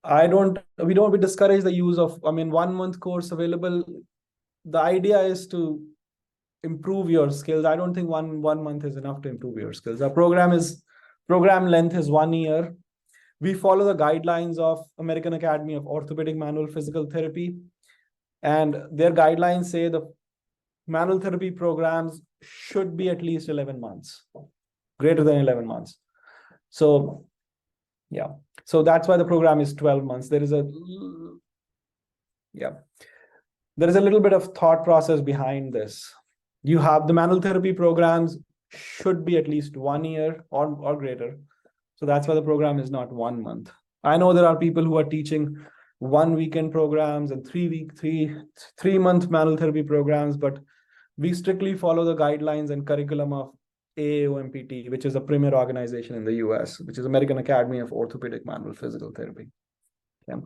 S2: We discourage the use of, I mean, 1 month course available. The idea is to improve your skills. I don't think one month is enough to improve your skills. Our program length is 1 year. We follow the guidelines of American Academy of Orthopedic Manual Physical Therapy, and their guidelines say the manual therapy programs should be at least 11 months, greater than 11 months. So yeah, so that's why the program is 12 months. There is a little bit of thought process behind this. You have the manual therapy programs should be at least 1 year or greater. So that's why the program is not 1 month. I know there are people who are teaching 1 weekend programs and 3 month manual therapy programs, but we strictly follow the guidelines and curriculum of AAOMPT, which is a premier organization in the US, which is American Academy of Orthopedic Manual Physical Therapy. Okay.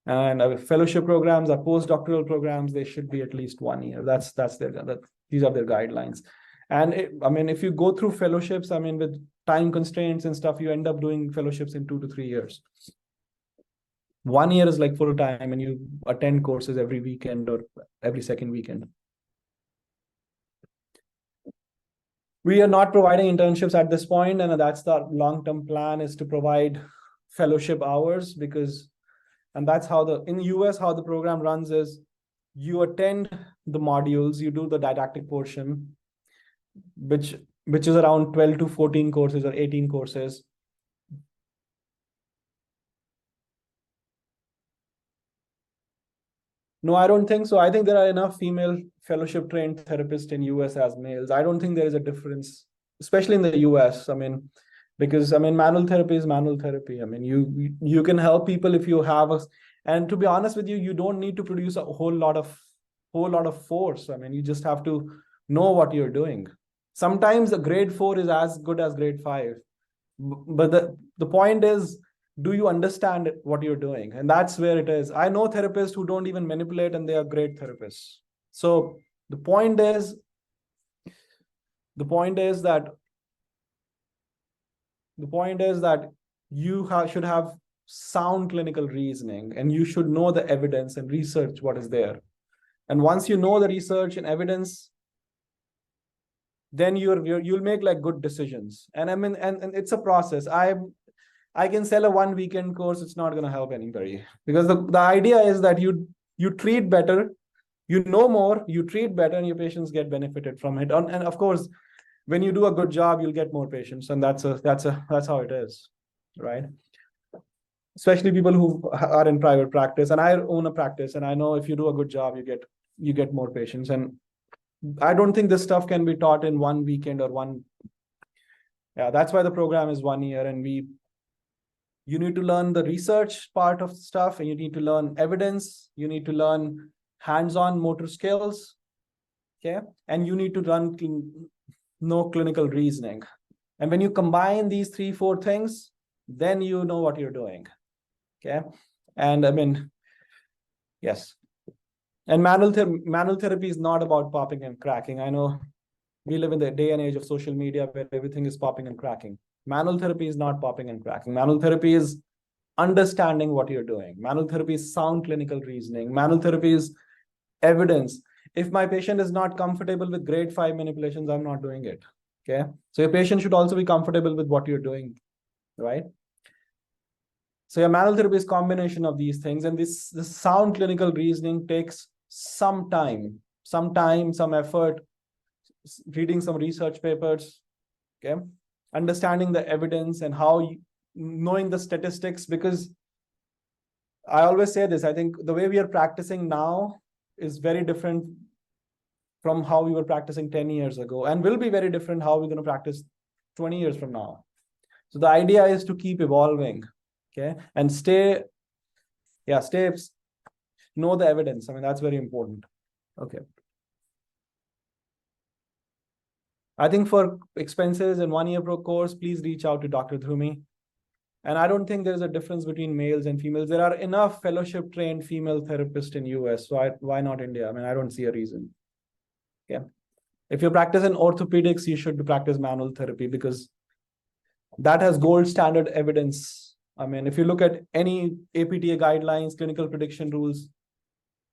S2: And our fellowship programs, our postdoctoral programs, they should be at least 1 year. These are their guidelines. And I mean, if you go through fellowships, I mean, with time constraints and stuff, you end up doing fellowships in 2 to 3 years. 1 year is like full time, and you attend courses every weekend or every second weekend. We are not providing internships at this point, and that's the long-term plan, is to provide fellowship hours, and that's how in the US, how the program runs is you attend the modules, you do the didactic portion, which is around 12 to 14 courses or 18 courses. No, I don't think so. I think there are enough female fellowship trained therapists in US as males. I don't think there is a difference, especially in the US. I mean, because I mean, manual therapy is manual therapy. I mean, you can help people if you have and to be honest with you, you don't need to produce a whole lot of force. I mean, you just have to know what you're doing. Sometimes a grade 4 is as good as grade 5. But the point is, do you understand what you're doing? And that's where it is. I know therapists who don't even manipulate, and they are great therapists. So the point is that you should have sound clinical reasoning, and you should know the evidence and research what is there. And once you know the research and evidence, then you'll make like good decisions. And I mean, and it's a process. I can sell a 1 weekend course. It's not going to help anybody, because the idea is that you treat better, you know more, you treat better, and your patients get benefited from it. And of course, when you do a good job, you'll get more patients, and that's how it is, right? Especially people who are in private practice, and I own a practice, and I know if you do a good job, you get more patients. And I don't think this stuff can be taught in 1 weekend or one. Yeah, that's why the program is 1 year, and you need to learn the research part of stuff, and you need to learn evidence. You need to learn hands-on motor skills, okay? And you need to know clinical reasoning. And when you combine these 3-4 things, then you know what you're doing, okay? And I mean, yes. And manual therapy is not about popping and cracking. I know we live in the day and age of social media where everything is popping and cracking. Manual therapy is not popping and cracking. Manual therapy is understanding what you're doing. Manual therapy is sound clinical reasoning. Manual therapy is evidence. if my patient is not comfortable with grade 5 manipulations, I'm not doing it. Okay. So your patient should also be comfortable with what you're doing, right? So your manual therapy is combination of these things, and this sound clinical reasoning takes some time, some effort, reading some research papers, okay, understanding the evidence and knowing the statistics, because I always say this, I think the way we are practicing now is very different from how we were practicing 10 years ago, and will be very different how we're going to practice 20 years from now. So the idea is to keep evolving, okay, and know the evidence. I mean, that's very important. Okay. I think for expenses in 1 year pro course, please reach out to Dr. Dhrumi. And I don't think there's a difference between males and females. There are enough fellowship trained female therapists in US. So why not India? I mean, I don't see a reason. Yeah. If you practice in orthopedics, you should practice manual therapy because that has gold standard evidence. I mean, if you look at any APTA guidelines, clinical prediction rules,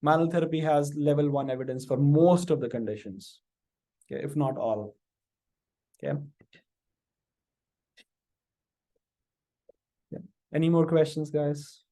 S2: manual therapy has level 1 evidence for most of the conditions, okay, if not all. Okay. Yeah. Any more questions, guys?